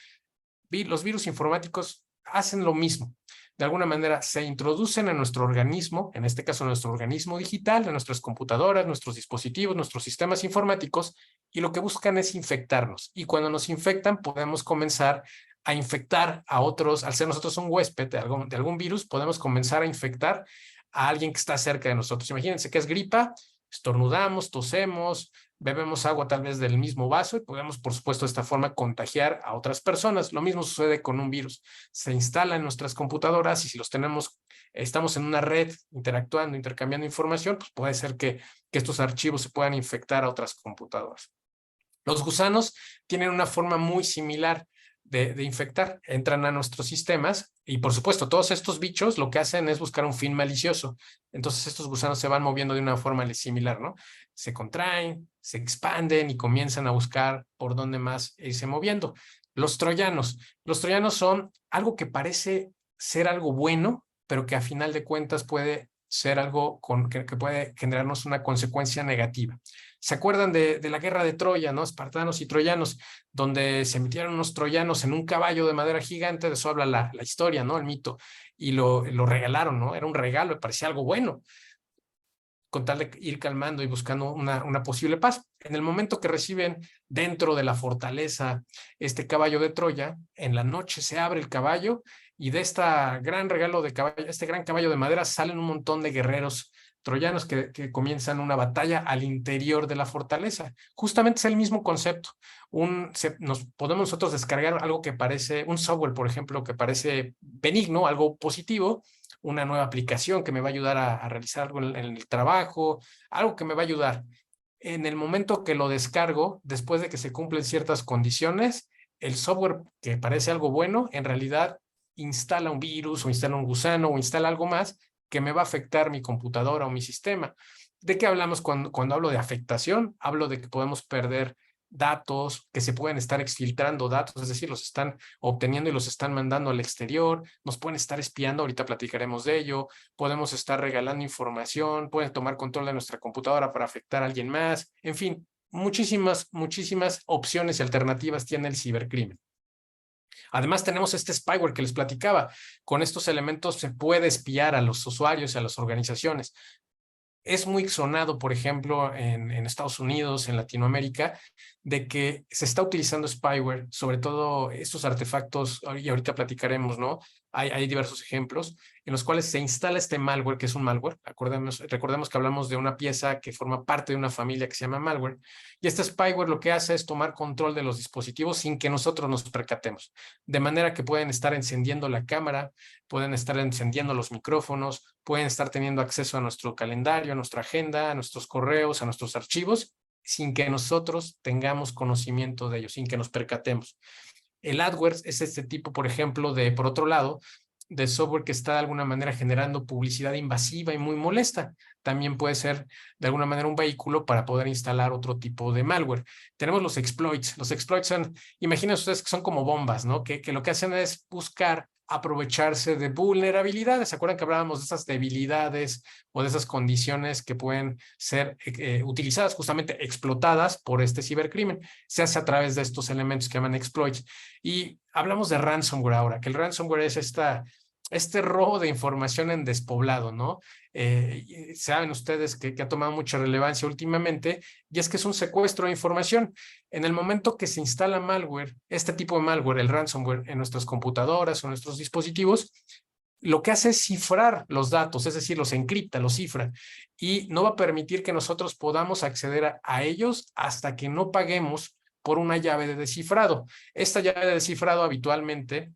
Los virus informáticos hacen lo mismo. De alguna manera se introducen en nuestro organismo, en este caso nuestro organismo digital, en nuestras computadoras, nuestros dispositivos, nuestros sistemas informáticos, y lo que buscan es infectarnos. Y cuando nos infectan podemos comenzar a infectar a otros. Al ser nosotros un huésped de algún virus, podemos comenzar a infectar a alguien que está cerca de nosotros. Imagínense que es gripa, estornudamos, tosemos, bebemos agua tal vez del mismo vaso y podemos, por supuesto, de esta forma contagiar a otras personas. Lo mismo sucede con un virus. Se instala en nuestras computadoras y si estamos en una red interactuando, intercambiando información, pues puede ser que estos archivos se puedan infectar a otras computadoras. Los gusanos tienen una forma muy similar de infectar. Entran a nuestros sistemas y, por supuesto, todos estos bichos lo que hacen es buscar un fin malicioso. Entonces estos gusanos se van moviendo de una forma similar, ¿no? Se contraen, se expanden y comienzan a buscar por dónde más irse moviendo. Los troyanos son algo que parece ser algo bueno, pero que a final de cuentas puede ser algo que puede generarnos una consecuencia negativa. ¿Se acuerdan de la guerra de Troya, ¿no? Espartanos y troyanos, donde se metieron unos troyanos en un caballo de madera gigante? De eso habla la historia, ¿no? El mito. Y lo regalaron, ¿no? Era un regalo, me parecía algo bueno, con tal de ir calmando y buscando una posible paz. En el momento que reciben dentro de la fortaleza este caballo de Troya, en la noche se abre el caballo y de este gran regalo de caballo, este gran caballo de madera, salen un montón de guerreros troyanos que comienzan una batalla al interior de la fortaleza. Justamente es el mismo concepto. Nos podemos nosotros descargar algo que parece, un software, por ejemplo, que parece benigno, algo positivo, una nueva aplicación que me va a ayudar a realizar algo en el trabajo, algo que me va a ayudar. En el momento que lo descargo, después de que se cumplen ciertas condiciones, el software que parece algo bueno, en realidad instala un virus o instala un gusano o instala algo más que me va a afectar mi computadora o mi sistema. ¿De qué hablamos cuando hablo de afectación? Hablo de que podemos perder datos, que se pueden estar exfiltrando datos, es decir, los están obteniendo y los están mandando al exterior, nos pueden estar espiando, ahorita platicaremos de ello, podemos estar regalando información, pueden tomar control de nuestra computadora para afectar a alguien más, en fin, muchísimas opciones y alternativas tiene el cibercrimen. Además tenemos este spyware que les platicaba. Con estos elementos se puede espiar a los usuarios y a las organizaciones. Es muy sonado, por ejemplo, en Estados Unidos, en Latinoamérica, de que se está utilizando spyware, sobre todo estos artefactos, y ahorita platicaremos, ¿no? Hay diversos ejemplos en los cuales se instala este malware, que es un malware. Recordemos que hablamos de una pieza que forma parte de una familia que se llama malware. Y este spyware lo que hace es tomar control de los dispositivos sin que nosotros nos percatemos. De manera que pueden estar encendiendo la cámara, pueden estar encendiendo los micrófonos, pueden estar teniendo acceso a nuestro calendario, a nuestra agenda, a nuestros correos, a nuestros archivos, sin que nosotros tengamos conocimiento de ellos, sin que nos percatemos. El AdWords es este tipo, por ejemplo, por otro lado, de software que está de alguna manera generando publicidad invasiva y muy molesta. También puede ser de alguna manera un vehículo para poder instalar otro tipo de malware. Tenemos los exploits. Los exploits son, imagínense ustedes que son como bombas, ¿no? Que lo que hacen es buscar aprovecharse de vulnerabilidades. ¿Se acuerdan que hablábamos de esas debilidades o de esas condiciones que pueden ser utilizadas, justamente explotadas por este cibercrimen? Se hace a través de estos elementos que llaman exploits. Y hablamos de ransomware ahora, que el ransomware es este robo de información en despoblado, ¿no? Saben ustedes que ha tomado mucha relevancia últimamente, y es que es un secuestro de información. En el momento que se instala malware, este tipo de malware, el ransomware, en nuestras computadoras o nuestros dispositivos, lo que hace es cifrar los datos, es decir, los encripta, los cifra, y no va a permitir que nosotros podamos acceder a ellos hasta que no paguemos por una llave de descifrado. Esta llave de descifrado habitualmente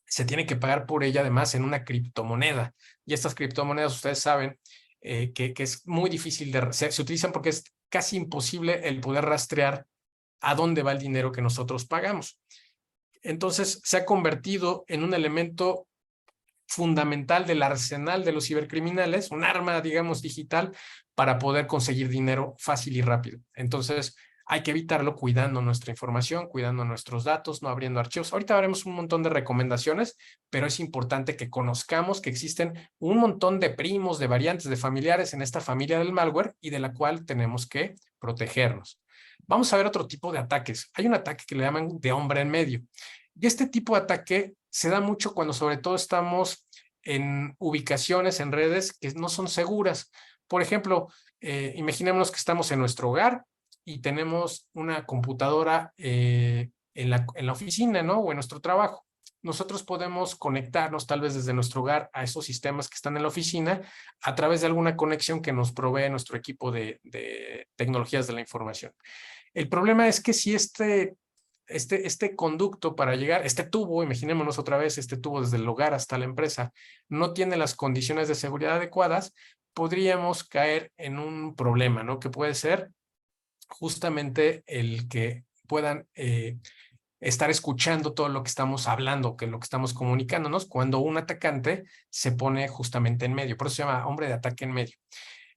se tiene que pagar por ella además en una criptomoneda. Y estas criptomonedas, ustedes saben, que es muy difícil se utilizan porque es casi imposible el poder rastrear a dónde va el dinero que nosotros pagamos. Entonces se ha convertido en un elemento fundamental del arsenal de los cibercriminales, un arma, digamos, digital para poder conseguir dinero fácil y rápido. Entonces, hay que evitarlo cuidando nuestra información, cuidando nuestros datos, no abriendo archivos. Ahorita haremos un montón de recomendaciones, pero es importante que conozcamos que existen un montón de primos, de variantes, de familiares en esta familia del malware y de la cual tenemos que protegernos. Vamos a ver otro tipo de ataques. Hay un ataque que le llaman de hombre en medio. Y este tipo de ataque se da mucho cuando sobre todo estamos en ubicaciones, en redes que no son seguras. Por ejemplo, imaginémonos que estamos en nuestro hogar y tenemos una computadora en la oficina, ¿no? O en nuestro trabajo. Nosotros podemos conectarnos tal vez desde nuestro hogar a esos sistemas que están en la oficina a través de alguna conexión que nos provee nuestro equipo de tecnologías de la información. El problema es que si este conducto para llegar, este tubo, imaginémonos otra vez, este tubo desde el hogar hasta la empresa, no tiene las condiciones de seguridad adecuadas, podríamos caer en un problema, ¿no? Que puede ser justamente el que puedan estar escuchando todo lo que estamos hablando, que lo que estamos comunicándonos, cuando un atacante se pone justamente en medio. Por eso se llama hombre de ataque en medio.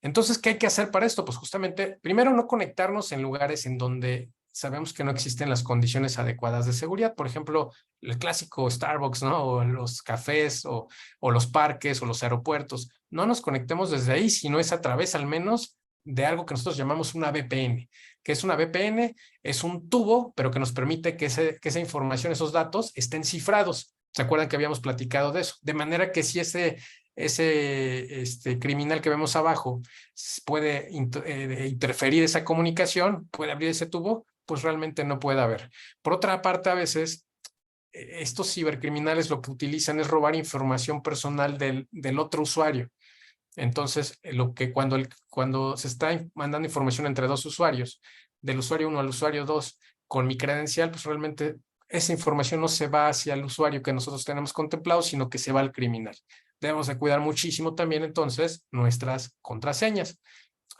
Entonces, ¿qué hay que hacer para esto? Pues justamente, primero, no conectarnos en lugares en donde sabemos que no existen las condiciones adecuadas de seguridad. Por ejemplo, el clásico Starbucks, ¿no? O los cafés, o los parques, o los aeropuertos. No nos conectemos desde ahí, sino es a través al menos de algo que nosotros llamamos una VPN. ¿Qué es una VPN? Es un tubo, pero que nos permite que esa información, esos datos, estén cifrados. ¿Se acuerdan que habíamos platicado de eso? De manera que si ese criminal que vemos abajo puede interferir esa comunicación, puede abrir ese tubo, pues realmente no puede haber. Por otra parte, a veces estos cibercriminales lo que utilizan es robar información personal del otro usuario. Entonces, cuando se está mandando información entre dos usuarios, del usuario 1 al usuario 2, con mi credencial, pues realmente esa información no se va hacia el usuario que nosotros tenemos contemplado, sino que se va al criminal. Debemos de cuidar muchísimo también entonces nuestras contraseñas.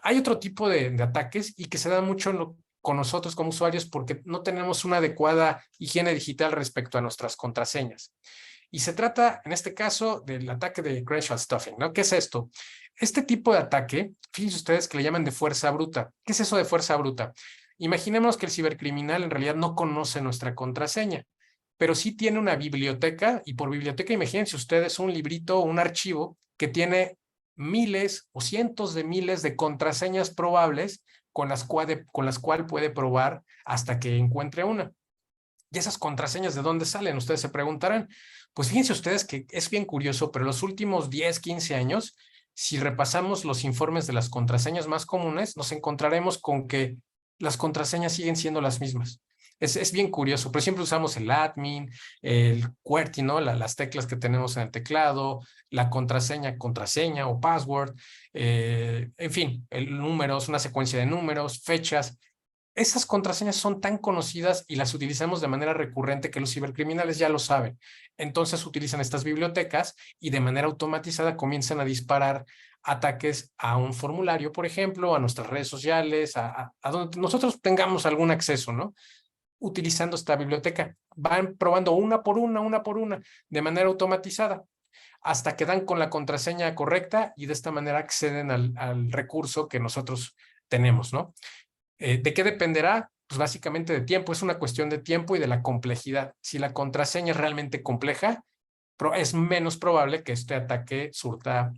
Hay otro tipo de ataques y que se da mucho con nosotros como usuarios porque no tenemos una adecuada higiene digital respecto a nuestras contraseñas. Y se trata, en este caso, del ataque de credential stuffing, ¿no? ¿Qué es esto? Este tipo de ataque, fíjense ustedes que le llaman de fuerza bruta. ¿Qué es eso de fuerza bruta? Imaginemos que el cibercriminal en realidad no conoce nuestra contraseña, pero sí tiene una biblioteca, y por biblioteca imagínense ustedes un librito o un archivo que tiene miles o cientos de miles de contraseñas probables con las cuales puede probar hasta que encuentre una. ¿Y esas contraseñas de dónde salen? Ustedes se preguntarán. Pues fíjense ustedes que es bien curioso, pero los últimos 10, 15 años, si repasamos los informes de las contraseñas más comunes, nos encontraremos con que las contraseñas siguen siendo las mismas. Es bien curioso, pero siempre usamos el admin, el QWERTY, ¿no? Las teclas que tenemos en el teclado, la contraseña o password, en fin, números, una secuencia de números, fechas. Esas contraseñas son tan conocidas y las utilizamos de manera recurrente que los cibercriminales ya lo saben. Entonces utilizan estas bibliotecas y de manera automatizada comienzan a disparar ataques a un formulario, por ejemplo, a nuestras redes sociales, a donde nosotros tengamos algún acceso, ¿no? Utilizando esta biblioteca. Van probando una por una, de manera automatizada, hasta que dan con la contraseña correcta y de esta manera acceden al recurso que nosotros tenemos, ¿no? ¿De qué dependerá? Pues básicamente de tiempo. Es una cuestión de tiempo y de la complejidad. Si la contraseña es realmente compleja, es menos probable que este ataque sea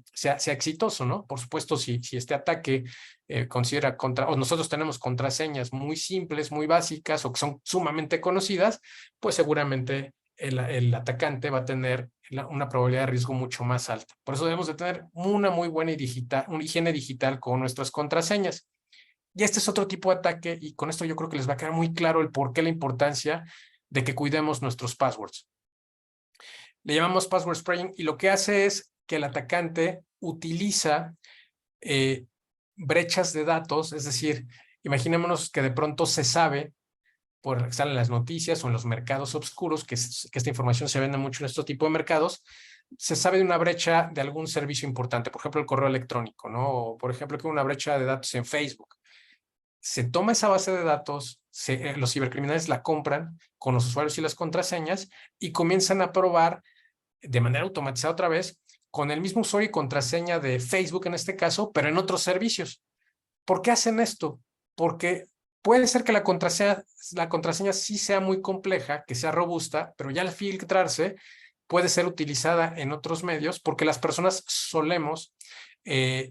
exitoso, ¿no? Por supuesto, si este ataque o nosotros tenemos contraseñas muy simples, muy básicas o que son sumamente conocidas, pues seguramente el atacante va a tener una probabilidad de riesgo mucho más alta. Por eso debemos de tener una muy buena higiene digital con nuestras contraseñas. Y este es otro tipo de ataque, y con esto yo creo que les va a quedar muy claro el por qué la importancia de que cuidemos nuestros passwords. Le llamamos password spraying, y lo que hace es que el atacante utiliza brechas de datos, es decir, imaginémonos que de pronto se sabe, salen las noticias o en los mercados oscuros, que esta información se vende mucho en este tipo de mercados, se sabe de una brecha de algún servicio importante, por ejemplo, el correo electrónico, ¿no? O, por ejemplo, que una brecha de datos en Facebook. Se toma esa base de datos, los cibercriminales la compran con los usuarios y las contraseñas y comienzan a probar de manera automatizada otra vez con el mismo usuario y contraseña de Facebook en este caso, pero en otros servicios. ¿Por qué hacen esto? Porque puede ser que la contraseña sí sea muy compleja, que sea robusta, pero ya al filtrarse puede ser utilizada en otros medios porque las personas solemos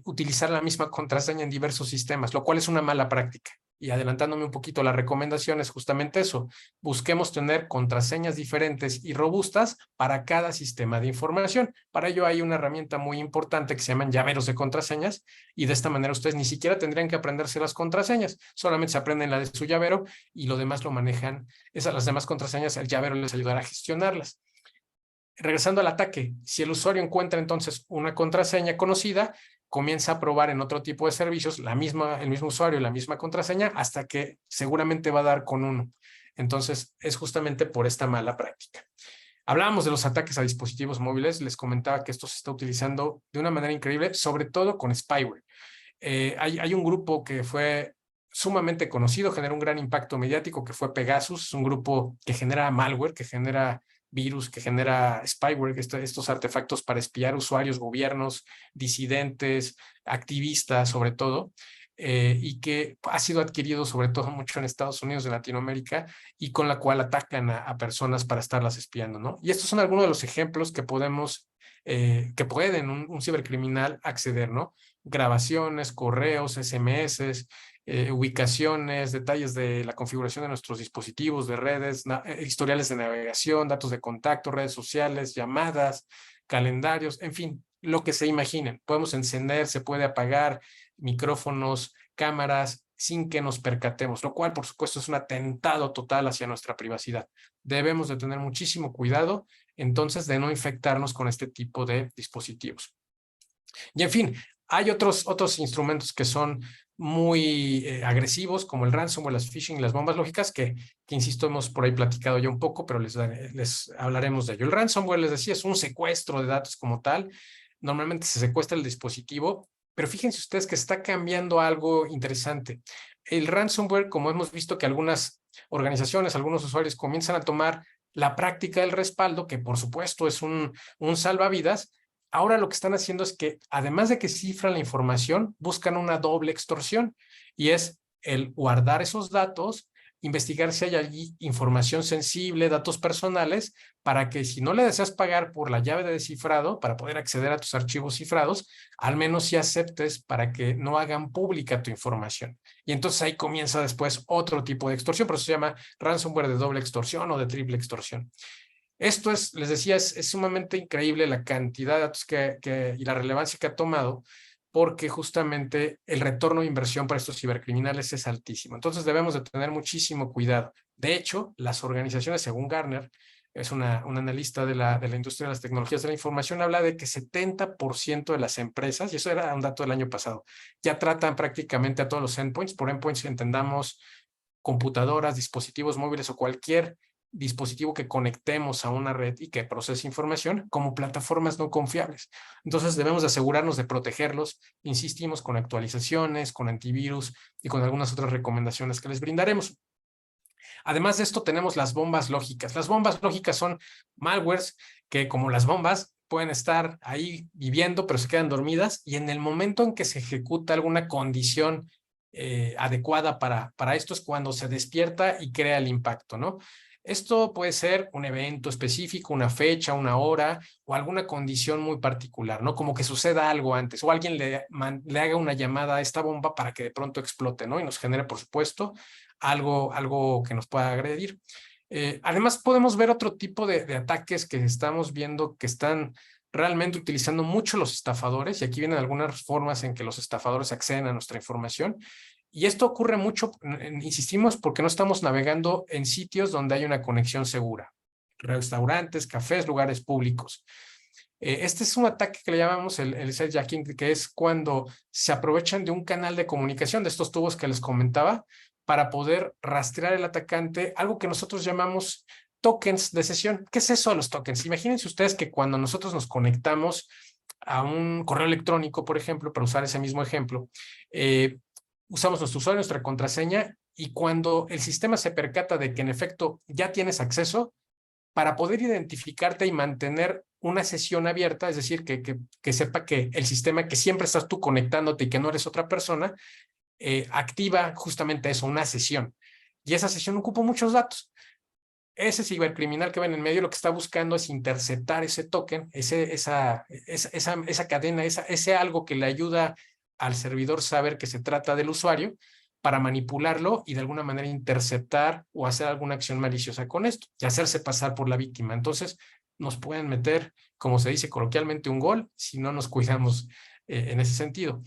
utilizar la misma contraseña en diversos sistemas, lo cual es una mala práctica. Y adelantándome un poquito, la recomendación es justamente eso. Busquemos tener contraseñas diferentes y robustas para cada sistema de información. Para ello hay una herramienta muy importante que se llaman llaveros de contraseñas, y de esta manera ustedes ni siquiera tendrían que aprenderse las contraseñas, solamente se aprenden la de su llavero y lo demás lo manejan. Las demás contraseñas, el llavero les ayudará a gestionarlas. Regresando al ataque, si el usuario encuentra entonces una contraseña conocida, comienza a probar en otro tipo de servicios el mismo usuario, la misma contraseña, hasta que seguramente va a dar con uno. Entonces, es justamente por esta mala práctica. Hablábamos de los ataques a dispositivos móviles, les comentaba que esto se está utilizando de una manera increíble, sobre todo con spyware. Hay un grupo que fue sumamente conocido, generó un gran impacto mediático, que fue Pegasus, un grupo que genera malware, que genera virus, que genera spyware, estos artefactos para espiar usuarios, gobiernos, disidentes, activistas sobre todo, y que ha sido adquirido sobre todo mucho en Estados Unidos, en Latinoamérica, y con la cual atacan a personas para estarlas espiando, ¿no? Y estos son algunos de los ejemplos que que pueden un cibercriminal acceder, ¿no? Grabaciones, correos, SMS, ubicaciones, detalles de la configuración de nuestros dispositivos, de redes, historiales de navegación, datos de contacto, redes sociales, llamadas, calendarios, en fin, lo que se imaginen. Podemos encender, se puede apagar, micrófonos, cámaras, sin que nos percatemos, lo cual, por supuesto, es un atentado total hacia nuestra privacidad. Debemos de tener muchísimo cuidado, entonces, de no infectarnos con este tipo de dispositivos. Y en fin, hay otros instrumentos que son muy agresivos, como el ransomware, las phishing, las bombas lógicas, que insisto, hemos por ahí platicado ya un poco, pero les hablaremos de ello. El ransomware, les decía, es un secuestro de datos como tal. Normalmente se secuestra el dispositivo, pero fíjense ustedes que está cambiando algo interesante. El ransomware, como hemos visto que algunas organizaciones, algunos usuarios comienzan a tomar la práctica del respaldo, que por supuesto es un salvavidas. Ahora lo que están haciendo es que, además de que cifran la información, buscan una doble extorsión, y es el guardar esos datos, investigar si hay allí información sensible, datos personales, para que si no le deseas pagar por la llave de descifrado para poder acceder a tus archivos cifrados, al menos si aceptes para que no hagan pública tu información. Y entonces ahí comienza después otro tipo de extorsión, pero eso se llama ransomware de doble extorsión o de triple extorsión. Esto les decía, es sumamente increíble la cantidad de datos y la relevancia que ha tomado, porque justamente el retorno de inversión para estos cibercriminales es altísimo. Entonces debemos de tener muchísimo cuidado. De hecho, las organizaciones, según Gartner, es un analista de la industria de las tecnologías de la información, habla de que 70% de las empresas, y eso era un dato del año pasado, ya tratan prácticamente a todos los endpoints. Por endpoints entendamos computadoras, dispositivos móviles o cualquier dispositivo que conectemos a una red y que procese información, como plataformas no confiables. Entonces debemos de asegurarnos de protegerlos, insistimos, con actualizaciones, con antivirus y con algunas otras recomendaciones que les brindaremos. Además de esto, tenemos las bombas lógicas. Las bombas lógicas son malwares que, como las bombas, pueden estar ahí viviendo, pero se quedan dormidas, y en el momento en que se ejecuta alguna condición adecuada para esto es cuando se despierta y crea el impacto, ¿no? Esto puede ser un evento específico, una fecha, una hora o alguna condición muy particular, ¿no? Como que suceda algo antes o alguien le haga una llamada a esta bomba para que de pronto explote, ¿no? Y nos genere, por supuesto, algo que nos pueda agredir. Además, podemos ver otro tipo de ataques que estamos viendo que están realmente utilizando mucho los estafadores, y aquí vienen algunas formas en que los estafadores acceden a nuestra información. Y esto ocurre mucho, insistimos, porque no estamos navegando en sitios donde hay una conexión segura. Restaurantes, cafés, lugares públicos. Este es un ataque que le llamamos el setjacking, que es cuando se aprovechan de un canal de comunicación, de estos tubos que les comentaba, para poder rastrear al atacante, algo que nosotros llamamos tokens de sesión. ¿Qué es eso de los tokens? Imagínense ustedes que cuando nosotros nos conectamos a un correo electrónico, por ejemplo, para usar ese mismo ejemplo, usamos nuestro usuario, nuestra contraseña, y cuando el sistema se percata de que en efecto ya tienes acceso, para poder identificarte y mantener una sesión abierta, es decir, que sepa que el sistema, que siempre estás tú conectándote y que no eres otra persona, activa justamente eso, una sesión. Y esa sesión ocupa muchos datos. Ese cibercriminal que va en el medio lo que está buscando es interceptar ese token, esa cadena, ese algo que le ayuda al servidor saber que se trata del usuario, para manipularlo y de alguna manera interceptar o hacer alguna acción maliciosa con esto y hacerse pasar por la víctima. Entonces nos pueden meter, como se dice coloquialmente, un gol si no nos cuidamos en ese sentido.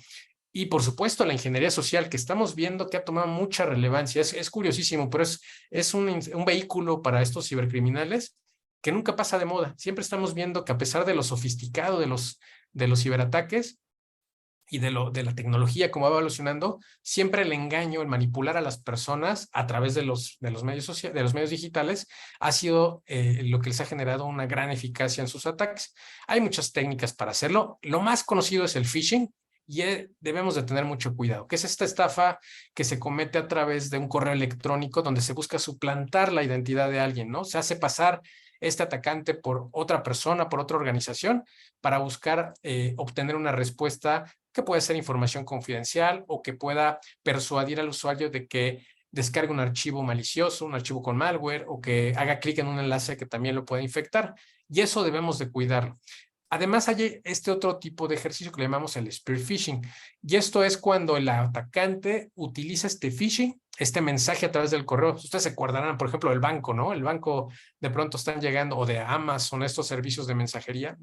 Y por supuesto la ingeniería social, que estamos viendo que ha tomado mucha relevancia. Es curiosísimo, pero es un vehículo para estos cibercriminales que nunca pasa de moda. Siempre estamos viendo que a pesar de lo sofisticado de los ciberataques y de la tecnología, como va evolucionando, siempre el engaño, el manipular a las personas a través de los medios sociales, de los medios digitales, ha sido lo que les ha generado una gran eficacia en sus ataques. Hay muchas técnicas para hacerlo. Lo más conocido es el phishing, y debemos de tener mucho cuidado, que es esta estafa que se comete a través de un correo electrónico donde se busca suplantar la identidad de alguien, ¿no? Se hace pasar este atacante por otra persona, por otra organización, para buscar obtener una respuesta que puede ser información confidencial o que pueda persuadir al usuario de que descargue un archivo malicioso, un archivo con malware, o que haga clic en un enlace que también lo puede infectar. Y eso debemos de cuidarlo. Además, hay este otro tipo de ejercicio que le llamamos el spear phishing. Y esto es cuando el atacante utiliza este phishing, este mensaje a través del correo. Ustedes se acordarán, por ejemplo, del banco, ¿no? El banco de pronto están llegando, o de Amazon, estos servicios de mensajería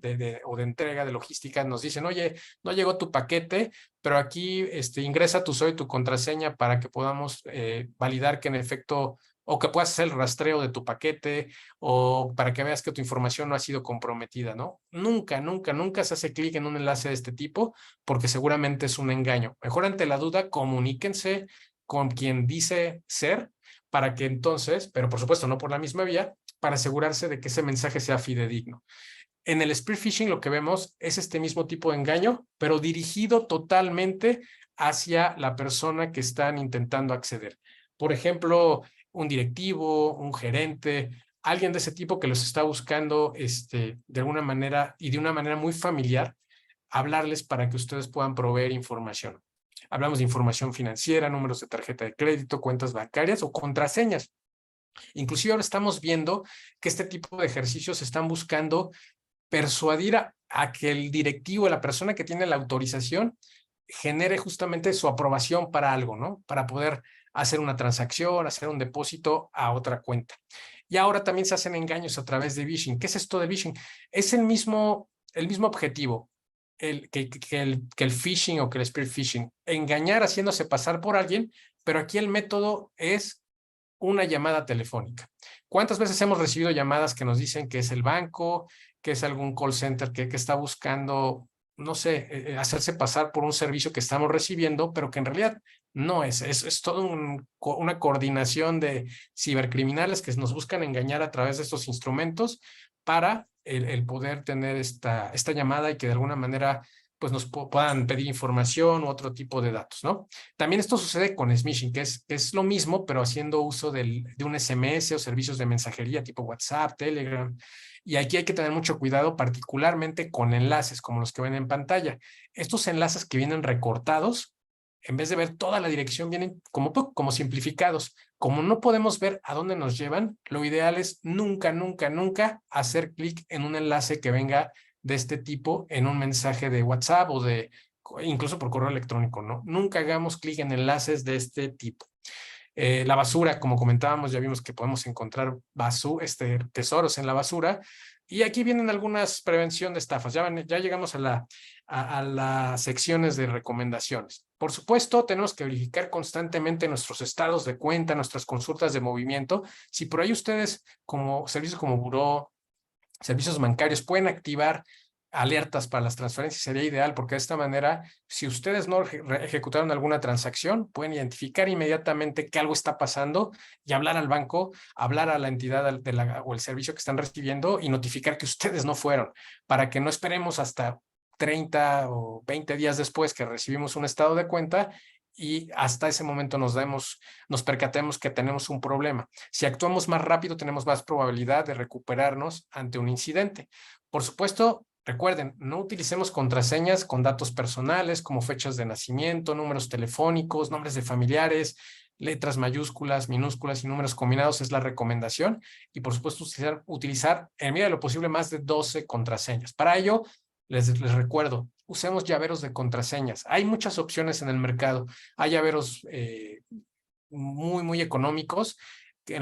o de entrega, de logística, nos dicen, oye, no llegó tu paquete, pero aquí ingresa tu usuario y tu contraseña para que podamos validar que en efecto, o que puedas hacer el rastreo de tu paquete, o para que veas que tu información no ha sido comprometida, ¿no? Nunca, nunca, nunca se hace clic en un enlace de este tipo, porque seguramente es un engaño. Mejor, ante la duda, comuníquense con quien dice ser, para que entonces, pero por supuesto no por la misma vía, para asegurarse de que ese mensaje sea fidedigno. En el spear phishing lo que vemos es este mismo tipo de engaño, pero dirigido totalmente hacia la persona que están intentando acceder. Por ejemplo, un directivo, un gerente, alguien de ese tipo que los está buscando de alguna manera y de una manera muy familiar, hablarles para que ustedes puedan proveer información. Hablamos de información financiera, números de tarjeta de crédito, cuentas bancarias o contraseñas. Inclusive ahora estamos viendo que este tipo de ejercicios están buscando persuadir a que el directivo, la persona que tiene la autorización, genere justamente su aprobación para algo, ¿no? Para poder hacer una transacción, hacer un depósito a otra cuenta. Y ahora también se hacen engaños a través de phishing. ¿Qué es esto de phishing? Es el mismo objetivo que el phishing o que el spear phishing. Engañar haciéndose pasar por alguien, pero aquí el método es una llamada telefónica. ¿Cuántas veces hemos recibido llamadas que nos dicen que es el banco, que es algún call center que está buscando, no sé, hacerse pasar por un servicio que estamos recibiendo, pero que en realidad no es? Es toda una coordinación de cibercriminales que nos buscan engañar a través de estos instrumentos para el poder tener esta llamada y que de alguna manera pues nos puedan pedir información u otro tipo de datos, ¿no? También esto sucede con smishing, que es lo mismo, pero haciendo uso de un SMS o servicios de mensajería tipo WhatsApp, Telegram. Y aquí hay que tener mucho cuidado, particularmente con enlaces como los que ven en pantalla. Estos enlaces que vienen recortados, en vez de ver toda la dirección, vienen como simplificados. Como no podemos ver a dónde nos llevan, lo ideal es nunca, nunca, nunca hacer clic en un enlace que venga de este tipo en un mensaje de WhatsApp o incluso por correo electrónico, ¿no? Nunca hagamos clic en enlaces de este tipo. La basura, como comentábamos, ya vimos que podemos encontrar tesoros en la basura. Y aquí vienen algunas prevención de estafas. Ya llegamos a las secciones de recomendaciones. Por supuesto, tenemos que verificar constantemente nuestros estados de cuenta, nuestras consultas de movimiento. Si por ahí ustedes, como servicios como buró, servicios bancarios, pueden activar alertas para las transferencias, sería ideal, porque de esta manera, si ustedes no ejecutaron alguna transacción, pueden identificar inmediatamente que algo está pasando y hablar al banco, hablar a la entidad o el servicio que están recibiendo y notificar que ustedes no fueron, para que no esperemos hasta 30 o 20 días después que recibimos un estado de cuenta y hasta ese momento nos percatemos que tenemos un problema. Si actuamos más rápido, tenemos más probabilidad de recuperarnos ante un incidente. Por supuesto, recuerden, no utilicemos contraseñas con datos personales como fechas de nacimiento, números telefónicos, nombres de familiares, letras mayúsculas, minúsculas y números combinados es la recomendación. Y por supuesto, utilizar en medida de lo posible más de 12 contraseñas. Para ello, les recuerdo, usemos llaveros de contraseñas. Hay muchas opciones en el mercado. Hay llaveros muy económicos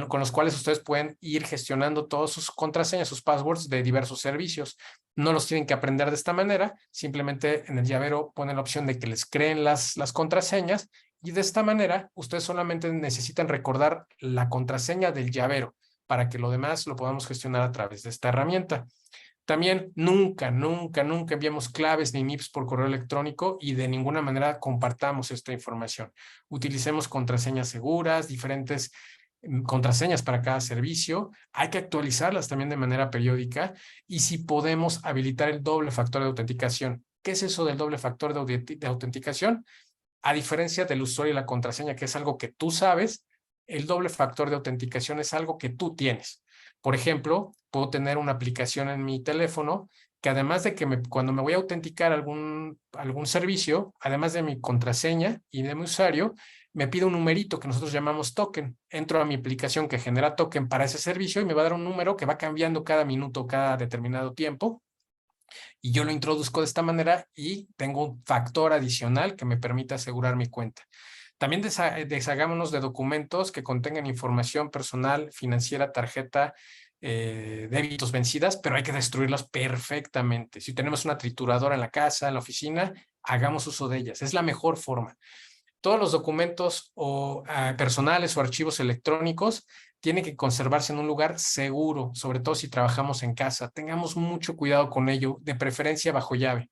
con los cuales ustedes pueden ir gestionando todas sus contraseñas, sus passwords de diversos servicios. No los tienen que aprender de esta manera, simplemente en el llavero ponen la opción de que les creen las contraseñas y de esta manera ustedes solamente necesitan recordar la contraseña del llavero para que lo demás lo podamos gestionar a través de esta herramienta. También nunca enviamos claves ni NIPs por correo electrónico y de ninguna manera compartamos esta información. Utilicemos contraseñas seguras, diferentes contraseñas para cada servicio. Hay que actualizarlas también de manera periódica y si podemos habilitar el doble factor de autenticación. ¿Qué es eso del doble factor de autenticación? A diferencia del usuario y la contraseña, que es algo que tú sabes, el doble factor de autenticación es algo que tú tienes. Por ejemplo, puedo tener una aplicación en mi teléfono que además de que cuando me voy a autenticar algún servicio, además de mi contraseña y de mi usuario, me pide un numerito que nosotros llamamos token. Entro a mi aplicación que genera token para ese servicio y me va a dar un número que va cambiando cada minuto, cada determinado tiempo. Y yo lo introduzco de esta manera y tengo un factor adicional que me permite asegurar mi cuenta. También deshagámonos de documentos que contengan información personal, financiera, tarjeta, débitos vencidas, pero hay que destruirlos perfectamente. Si tenemos una trituradora en la casa, en la oficina, hagamos uso de ellas. Es la mejor forma. Todos los documentos personales o archivos electrónicos tienen que conservarse en un lugar seguro, sobre todo si trabajamos en casa. Tengamos mucho cuidado con ello, de preferencia bajo llave.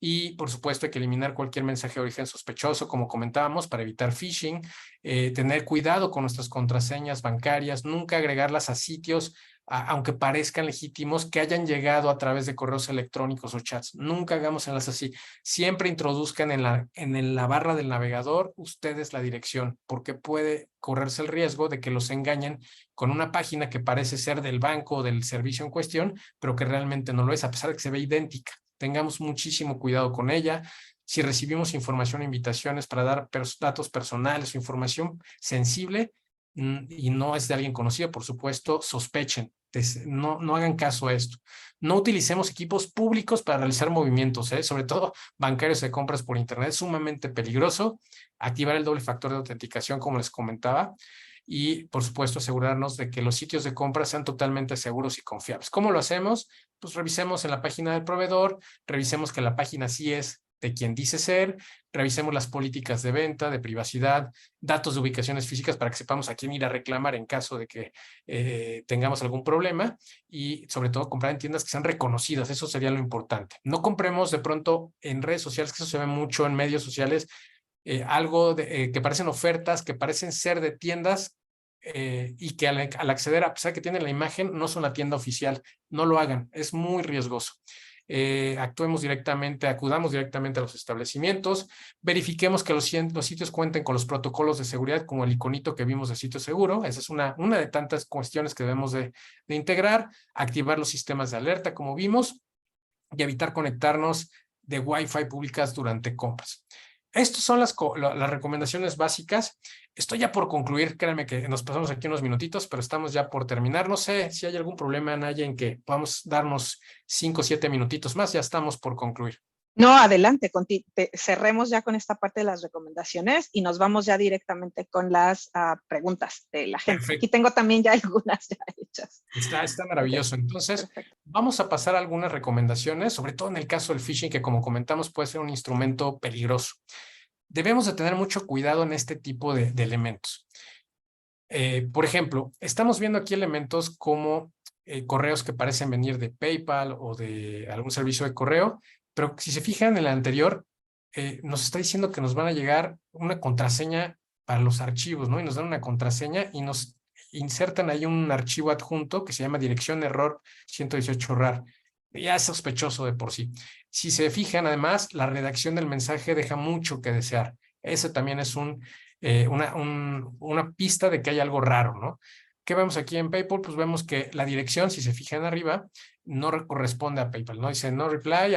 Y, por supuesto, hay que eliminar cualquier mensaje de origen sospechoso, como comentábamos, para evitar phishing, tener cuidado con nuestras contraseñas bancarias, nunca agregarlas a sitios, aunque parezcan legítimos, que hayan llegado a través de correos electrónicos o chats. Nunca hagamos enlaces así. Siempre introduzcan en la barra del navegador ustedes la dirección, porque puede correrse el riesgo de que los engañen con una página que parece ser del banco o del servicio en cuestión, pero que realmente no lo es, a pesar de que se ve idéntica. Tengamos muchísimo cuidado con ella. Si recibimos información o invitaciones para dar datos personales o información sensible y no es de alguien conocido, por supuesto, sospechen. No hagan caso a esto. No utilicemos equipos públicos para realizar movimientos, sobre todo bancarios de compras por internet. Es sumamente peligroso. Activar el doble factor de autenticación, como les comentaba. Y, por supuesto, asegurarnos de que los sitios de compra sean totalmente seguros y confiables. ¿Cómo lo hacemos? Pues revisemos en la página del proveedor, revisemos que la página sí es de quien dice ser, revisemos las políticas de venta, de privacidad, datos de ubicaciones físicas para que sepamos a quién ir a reclamar en caso de que tengamos algún problema y, sobre todo, comprar en tiendas que sean reconocidas. Eso sería lo importante. No compremos de pronto en redes sociales, que eso se ve mucho en medios sociales, algo que parecen ofertas, que parecen ser de tiendas y que al acceder, a pesar que tienen la imagen, no son la tienda oficial. No lo hagan, es muy riesgoso. Acudamos directamente a los establecimientos, verifiquemos que los sitios cuenten con los protocolos de seguridad, como el iconito que vimos de sitio seguro. Esa es una de tantas cuestiones que debemos de integrar. Activar los sistemas de alerta, como vimos, y evitar conectarnos de Wi-Fi públicas durante compras. Estas son las recomendaciones básicas. Estoy ya por concluir, créanme que nos pasamos aquí unos minutitos, pero estamos ya por terminar. No sé si hay algún problema, Naya, en que podamos darnos 5 o 7 minutitos más. Ya estamos por concluir. No, adelante, cerremos ya con esta parte de las recomendaciones y nos vamos ya directamente con las preguntas de la gente. Perfecto. Aquí tengo también ya algunas ya hechas. Está maravilloso. Okay, Entonces, perfecto. vamos a pasar a algunas recomendaciones, sobre todo en el caso del phishing, que como comentamos puede ser un instrumento peligroso. Debemos de tener mucho cuidado en este tipo de elementos. Por ejemplo, estamos viendo aquí elementos como correos que parecen venir de PayPal o de algún servicio de correo, pero si se fijan en el anterior, nos está diciendo que nos van a llegar una contraseña para los archivos, ¿no? Y nos dan una contraseña y nos insertan ahí un archivo adjunto que se llama dirección error 118 RAR. Ya es sospechoso de por sí. Si se fijan, además, la redacción del mensaje deja mucho que desear. Ese también es una pista de que hay algo raro, ¿no? ¿Qué vemos aquí en PayPal? Pues vemos que la dirección, si se fijan arriba, no corresponde a PayPal, ¿no? Dice no reply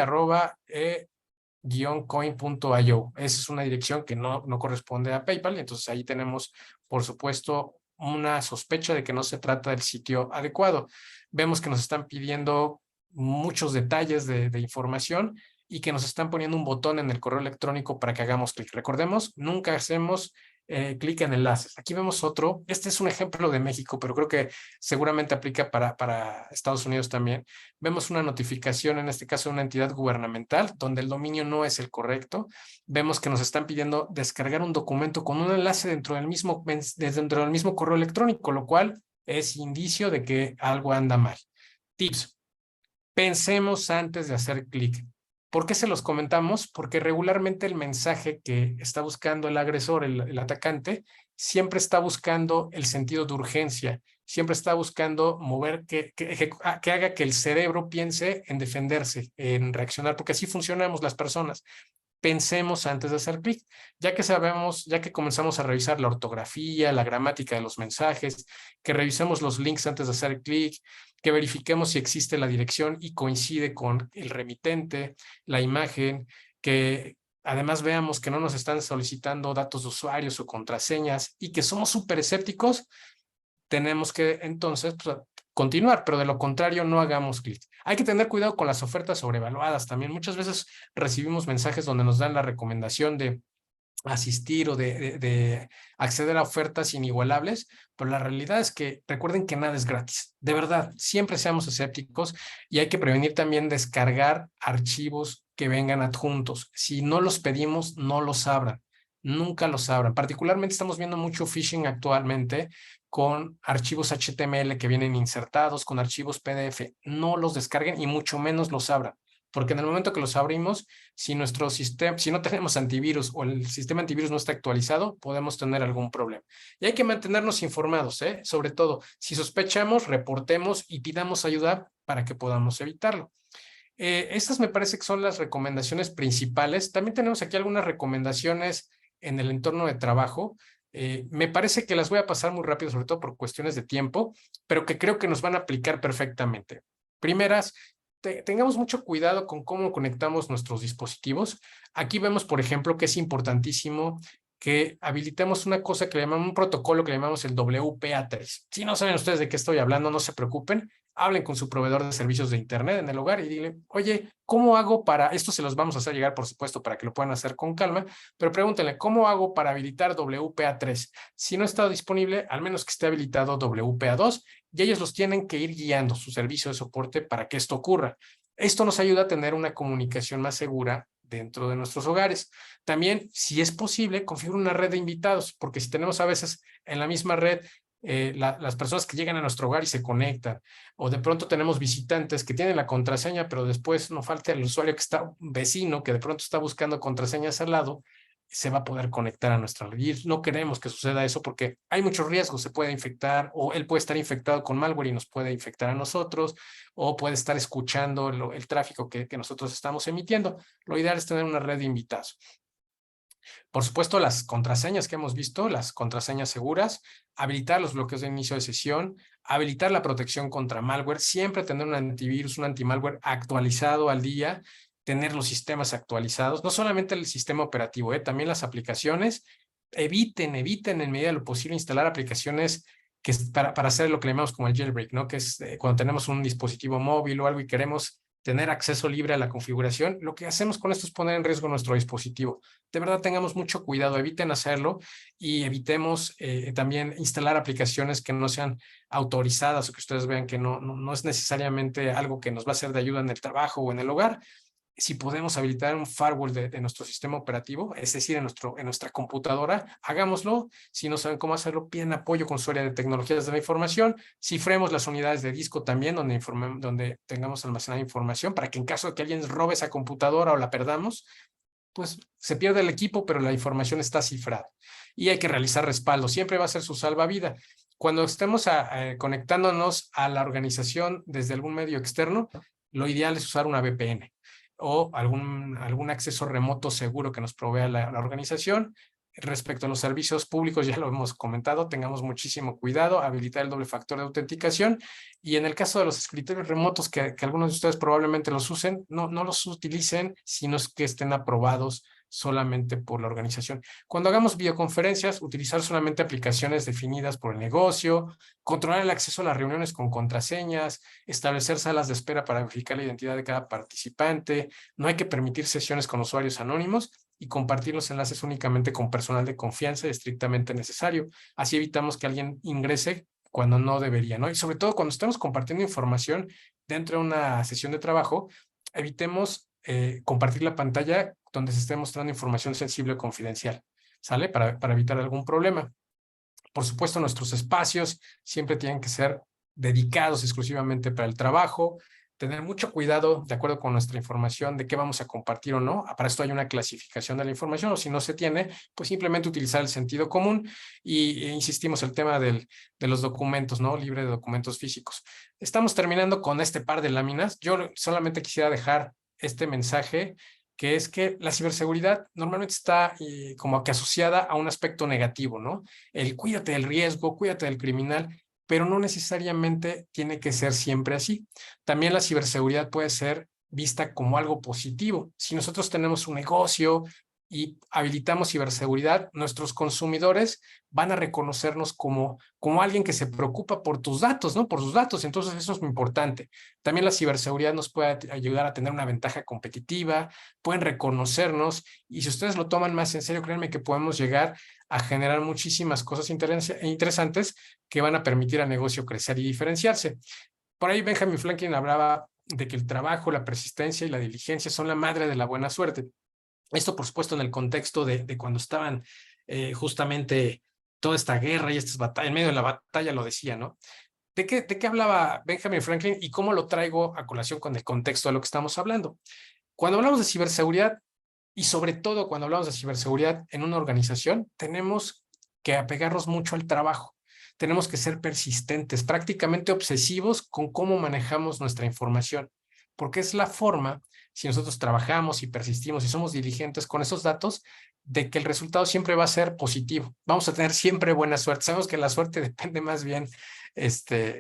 @coin.io. Esa es una dirección que no corresponde a PayPal, y entonces ahí tenemos, por supuesto, una sospecha de que no se trata del sitio adecuado. Vemos que nos están pidiendo muchos detalles de información y que nos están poniendo un botón en el correo electrónico para que hagamos clic. Recordemos, nunca hacemos clic en enlaces. Aquí vemos otro. Este es un ejemplo de México, pero creo que seguramente aplica para Estados Unidos también. Vemos una notificación, en este caso de una entidad gubernamental, donde el dominio no es el correcto. Vemos que nos están pidiendo descargar un documento con un enlace dentro del mismo correo electrónico, lo cual es indicio de que algo anda mal. Tips. Pensemos antes de hacer clic. ¿Por qué se los comentamos? Porque regularmente el mensaje que está buscando el agresor, el atacante, siempre está buscando el sentido de urgencia, siempre está buscando mover que haga que el cerebro piense en defenderse, en reaccionar, porque así funcionamos las personas. Pensemos antes de hacer clic, ya que comenzamos a revisar la ortografía, la gramática de los mensajes, que revisemos los links antes de hacer clic, que verifiquemos si existe la dirección y coincide con el remitente, la imagen, que además veamos que no nos están solicitando datos de usuarios o contraseñas y que somos súper escépticos, tenemos que entonces continuar, pero de lo contrario no hagamos clic. Hay que tener cuidado con las ofertas sobrevaluadas también. Muchas veces recibimos mensajes donde nos dan la recomendación de asistir o de acceder a ofertas inigualables, pero la realidad es que recuerden que nada es gratis. De verdad, siempre seamos escépticos y hay que prevenir también descargar archivos que vengan adjuntos. Si no los pedimos, no los abran. Nunca los abran. Particularmente estamos viendo mucho phishing actualmente con archivos HTML que vienen insertados, con archivos PDF. No los descarguen y mucho menos los abran. Porque en el momento que los abrimos, si no tenemos antivirus o el sistema antivirus no está actualizado, podemos tener algún problema. Y hay que mantenernos informados, sobre todo, si sospechamos, reportemos y pidamos ayuda para que podamos evitarlo. Estas me parece que son las recomendaciones principales. También tenemos aquí algunas recomendaciones en el entorno de trabajo. Me parece que las voy a pasar muy rápido, sobre todo por cuestiones de tiempo, pero que creo que nos van a aplicar perfectamente. Primeras, tengamos mucho cuidado con cómo conectamos nuestros dispositivos. Aquí vemos, por ejemplo, que es importantísimo que habilitemos una cosa que le llamamos un protocolo que le llamamos el WPA3. Si no saben ustedes de qué estoy hablando, no se preocupen. Hablen con su proveedor de servicios de Internet en el hogar y dile, oye, ¿cómo hago para...? Esto se los vamos a hacer llegar, por supuesto, para que lo puedan hacer con calma, pero pregúntenle, ¿cómo hago para habilitar WPA3? Si no está disponible, al menos que esté habilitado WPA2, y ellos los tienen que ir guiando su servicio de soporte para que esto ocurra. Esto nos ayuda a tener una comunicación más segura dentro de nuestros hogares. También, si es posible, configura una red de invitados, porque si tenemos a veces en la misma red las personas que llegan a nuestro hogar y se conectan, o de pronto tenemos visitantes que tienen la contraseña, pero después no falta el usuario que está vecino, que de pronto está buscando contraseñas al lado, se va a poder conectar a nuestra red. Y no queremos que suceda eso porque hay muchos riesgos. Se puede infectar o él puede estar infectado con malware y nos puede infectar a nosotros, o puede estar escuchando el tráfico que nosotros estamos emitiendo. Lo ideal es tener una red de invitados. Por supuesto, las contraseñas que hemos visto, las contraseñas seguras, habilitar los bloqueos de inicio de sesión, habilitar la protección contra malware, siempre tener un antivirus, un antimalware actualizado al día, tener los sistemas actualizados, no solamente el sistema operativo, también las aplicaciones. Eviten en medida de lo posible instalar aplicaciones para hacer lo que le llamamos como el jailbreak, ¿no? Que es cuando tenemos un dispositivo móvil o algo y queremos tener acceso libre a la configuración, lo que hacemos con esto es poner en riesgo nuestro dispositivo. De verdad, tengamos mucho cuidado, eviten hacerlo y evitemos también instalar aplicaciones que no sean autorizadas o que ustedes vean que no es necesariamente algo que nos va a ser de ayuda en el trabajo o en el hogar. Si podemos habilitar un firewall de nuestro sistema operativo, es decir, en nuestra computadora, hagámoslo. Si no saben cómo hacerlo, piden apoyo con su área de tecnologías de la información. Cifremos las unidades de disco también, donde tengamos almacenada información, para que en caso de que alguien robe esa computadora o la perdamos, pues se pierde el equipo, pero la información está cifrada. Y hay que realizar respaldo. Siempre va a ser su salvavidas. Cuando estemos conectándonos a la organización desde algún medio externo, lo ideal es usar una VPN o algún acceso remoto seguro que nos provea la organización. Respecto a los servicios públicos, ya lo hemos comentado, tengamos muchísimo cuidado, habilitar el doble factor de autenticación, y en el caso de los escritorios remotos, que algunos de ustedes probablemente los usen, no los utilicen, sino que estén aprobados solamente por la organización. Cuando hagamos videoconferencias, utilizar solamente aplicaciones definidas por el negocio, controlar el acceso a las reuniones con contraseñas, establecer salas de espera para verificar la identidad de cada participante. No hay que permitir sesiones con usuarios anónimos y compartir los enlaces únicamente con personal de confianza estrictamente necesario. Así evitamos que alguien ingrese cuando no debería, ¿no? Y sobre todo cuando estamos compartiendo información dentro de una sesión de trabajo, evitemos compartir la pantalla donde se esté mostrando información sensible o confidencial, ¿sale? Para evitar algún problema. Por supuesto, nuestros espacios siempre tienen que ser dedicados exclusivamente para el trabajo, tener mucho cuidado de acuerdo con nuestra información de qué vamos a compartir o no. Para esto hay una clasificación de la información, o si no se tiene, pues simplemente utilizar el sentido común. Y insistimos el tema de los documentos, ¿no? Libre de documentos físicos. Estamos terminando con este par de láminas. Yo solamente quisiera dejar este mensaje, que es que la ciberseguridad normalmente está como que asociada a un aspecto negativo, ¿no? El cuídate del riesgo, cuídate del criminal, pero no necesariamente tiene que ser siempre así. También la ciberseguridad puede ser vista como algo positivo. Si nosotros tenemos un negocio y habilitamos ciberseguridad, nuestros consumidores van a reconocernos como alguien que se preocupa por tus datos, ¿no? Por sus datos. Entonces eso es muy importante. También la ciberseguridad nos puede ayudar a tener una ventaja competitiva, pueden reconocernos, y si ustedes lo toman más en serio, créanme que podemos llegar a generar muchísimas cosas interesantes que van a permitir al negocio crecer y diferenciarse. Por ahí Benjamin Franklin hablaba de que el trabajo, la persistencia y la diligencia son la madre de la buena suerte. Esto, por supuesto, en el contexto de cuando estaban justamente toda esta guerra y estas batallas, en medio de la batalla lo decía, ¿no? ¿De qué hablaba Benjamin Franklin y cómo lo traigo a colación con el contexto de lo que estamos hablando? Cuando hablamos de ciberseguridad, y sobre todo cuando hablamos de ciberseguridad en una organización, tenemos que apegarnos mucho al trabajo. Tenemos que ser persistentes, prácticamente obsesivos con cómo manejamos nuestra información, porque es la forma, si nosotros trabajamos y persistimos y somos diligentes con esos datos, de que el resultado siempre va a ser positivo. Vamos a tener siempre buena suerte. Sabemos que la suerte depende más bien,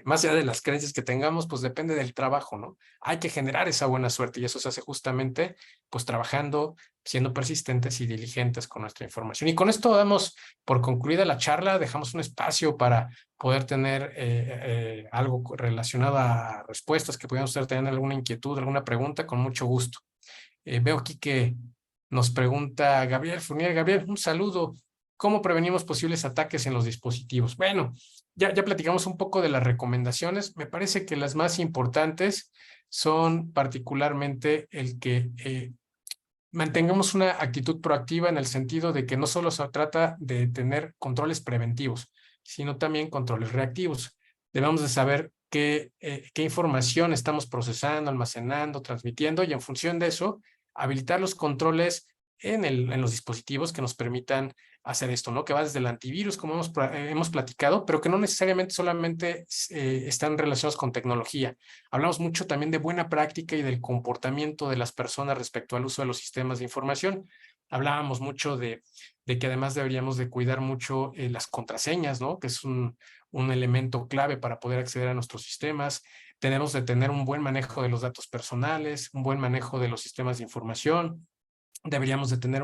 más allá de las creencias que tengamos, pues depende del trabajo, ¿no? Hay que generar esa buena suerte, y eso se hace justamente pues trabajando, siendo persistentes y diligentes con nuestra información. Y con esto damos por concluida la charla, dejamos un espacio para poder tener algo relacionado a respuestas que pudieran ustedes tener, alguna inquietud, alguna pregunta, con mucho gusto. Veo aquí que nos pregunta Gabriel Fournier. Gabriel, un saludo. ¿Cómo prevenimos posibles ataques en los dispositivos? Bueno, ya platicamos un poco de las recomendaciones. Me parece que las más importantes son particularmente el que mantengamos una actitud proactiva, en el sentido de que no solo se trata de tener controles preventivos, sino también controles reactivos. Debemos de saber qué información estamos procesando, almacenando, transmitiendo, y en función de eso, habilitar los controles en los dispositivos que nos permitan hacer esto, ¿no? Que va desde el antivirus, como hemos platicado, pero que no necesariamente solamente están relacionados con tecnología. Hablamos mucho también de buena práctica y del comportamiento de las personas respecto al uso de los sistemas de información. Hablábamos mucho de que además deberíamos de cuidar mucho las contraseñas, ¿no? Que es un elemento clave para poder acceder a nuestros sistemas. Tenemos de tener un buen manejo de los datos personales, un buen manejo de los sistemas de información. Deberíamos de tener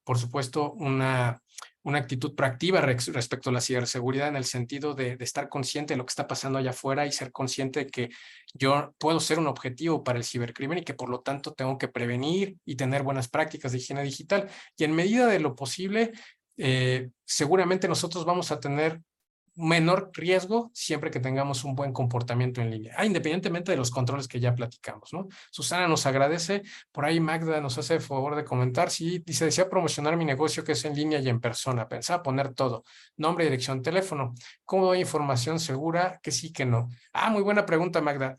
por supuesto, una una actitud proactiva respecto a la ciberseguridad, en el sentido de estar consciente de lo que está pasando allá afuera y ser consciente de que yo puedo ser un objetivo para el cibercrimen y que por lo tanto tengo que prevenir y tener buenas prácticas de higiene digital. Y en medida de lo posible, seguramente nosotros vamos a tener menor riesgo siempre que tengamos un buen comportamiento en línea, independientemente de los controles que ya platicamos, ¿no? Susana nos agradece, por ahí Magda nos hace el favor de comentar, sí, dice, desea promocionar mi negocio que es en línea y en persona, pensaba poner todo, nombre, dirección, teléfono, ¿cómo doy información segura? Que sí, que no. Muy buena pregunta, Magda.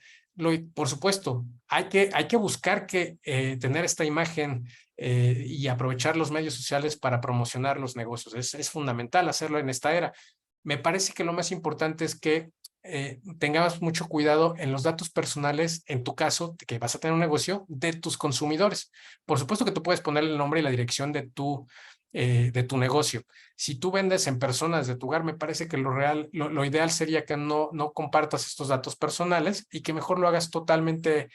Por supuesto, hay que buscar tener esta imagen y aprovechar los medios sociales para promocionar los negocios. Es fundamental hacerlo en esta era. Me parece que lo más importante es que tengamos mucho cuidado en los datos personales, en tu caso, de que vas a tener un negocio, de tus consumidores. Por supuesto que tú puedes poner el nombre y la dirección de tu negocio. Si tú vendes en persona desde tu hogar, me parece que lo ideal sería que no compartas estos datos personales y que mejor lo hagas totalmente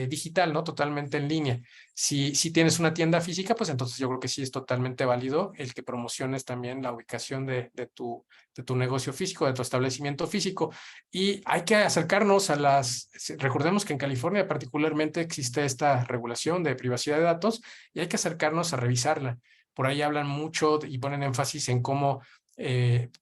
digital, ¿no? Totalmente en línea. Si tienes una tienda física, pues entonces yo creo que sí es totalmente válido el que promociones también la ubicación de tu negocio físico, de tu establecimiento físico. Y hay que acercarnos recordemos que en California particularmente existe esta regulación de privacidad de datos y hay que acercarnos a revisarla. Por ahí hablan mucho y ponen énfasis en cómo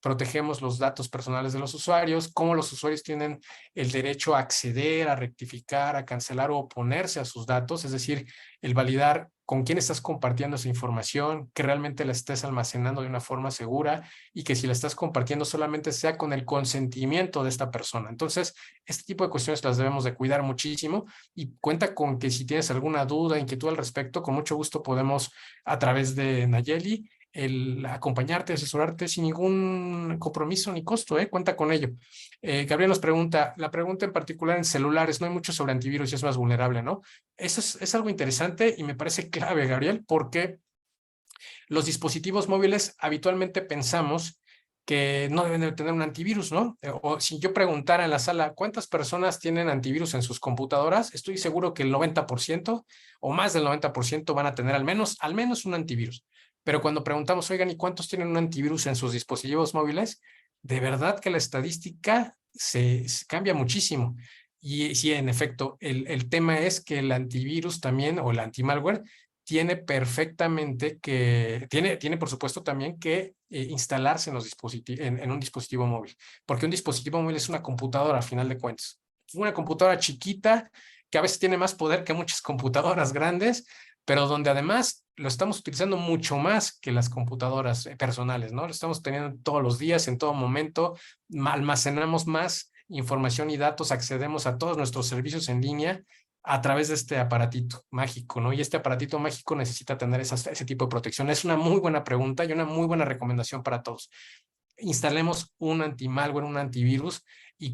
protegemos los datos personales de los usuarios, cómo los usuarios tienen el derecho a acceder, a rectificar, a cancelar o oponerse a sus datos, es decir, el validar con quién estás compartiendo esa información, que realmente la estés almacenando de una forma segura y que si la estás compartiendo solamente sea con el consentimiento de esta persona. Entonces, este tipo de cuestiones las debemos de cuidar muchísimo y cuenta con que si tienes alguna duda, inquietud al respecto, con mucho gusto podemos, a través de Nayeli, el acompañarte, asesorarte sin ningún compromiso ni costo, cuenta con ello. Gabriel nos pregunta, la pregunta en particular en celulares, no hay mucho sobre antivirus y es más vulnerable, ¿no? Eso es algo interesante y me parece clave, Gabriel, porque los dispositivos móviles habitualmente pensamos que no deben de tener un antivirus, ¿no? O si yo preguntara en la sala, ¿cuántas personas tienen antivirus en sus computadoras? Estoy seguro que el 90% o más del 90% van a tener al menos un antivirus. Pero cuando preguntamos, oigan, ¿y cuántos tienen un antivirus en sus dispositivos móviles? De verdad que la estadística se cambia muchísimo. Y sí, en efecto, el tema es que el antivirus también, o el anti-malware, tiene por supuesto también que instalarse en un dispositivo móvil, porque un dispositivo móvil es una computadora a final de cuentas. Una computadora chiquita que a veces tiene más poder que muchas computadoras grandes, pero donde además lo estamos utilizando mucho más que las computadoras personales, ¿no? Lo estamos teniendo todos los días, en todo momento, almacenamos más información y datos, accedemos a todos nuestros servicios en línea a través de este aparatito mágico, ¿no? Y este aparatito mágico necesita tener ese tipo de protección. Es una muy buena pregunta y una muy buena recomendación para todos. Instalemos un anti-malware, un antivirus y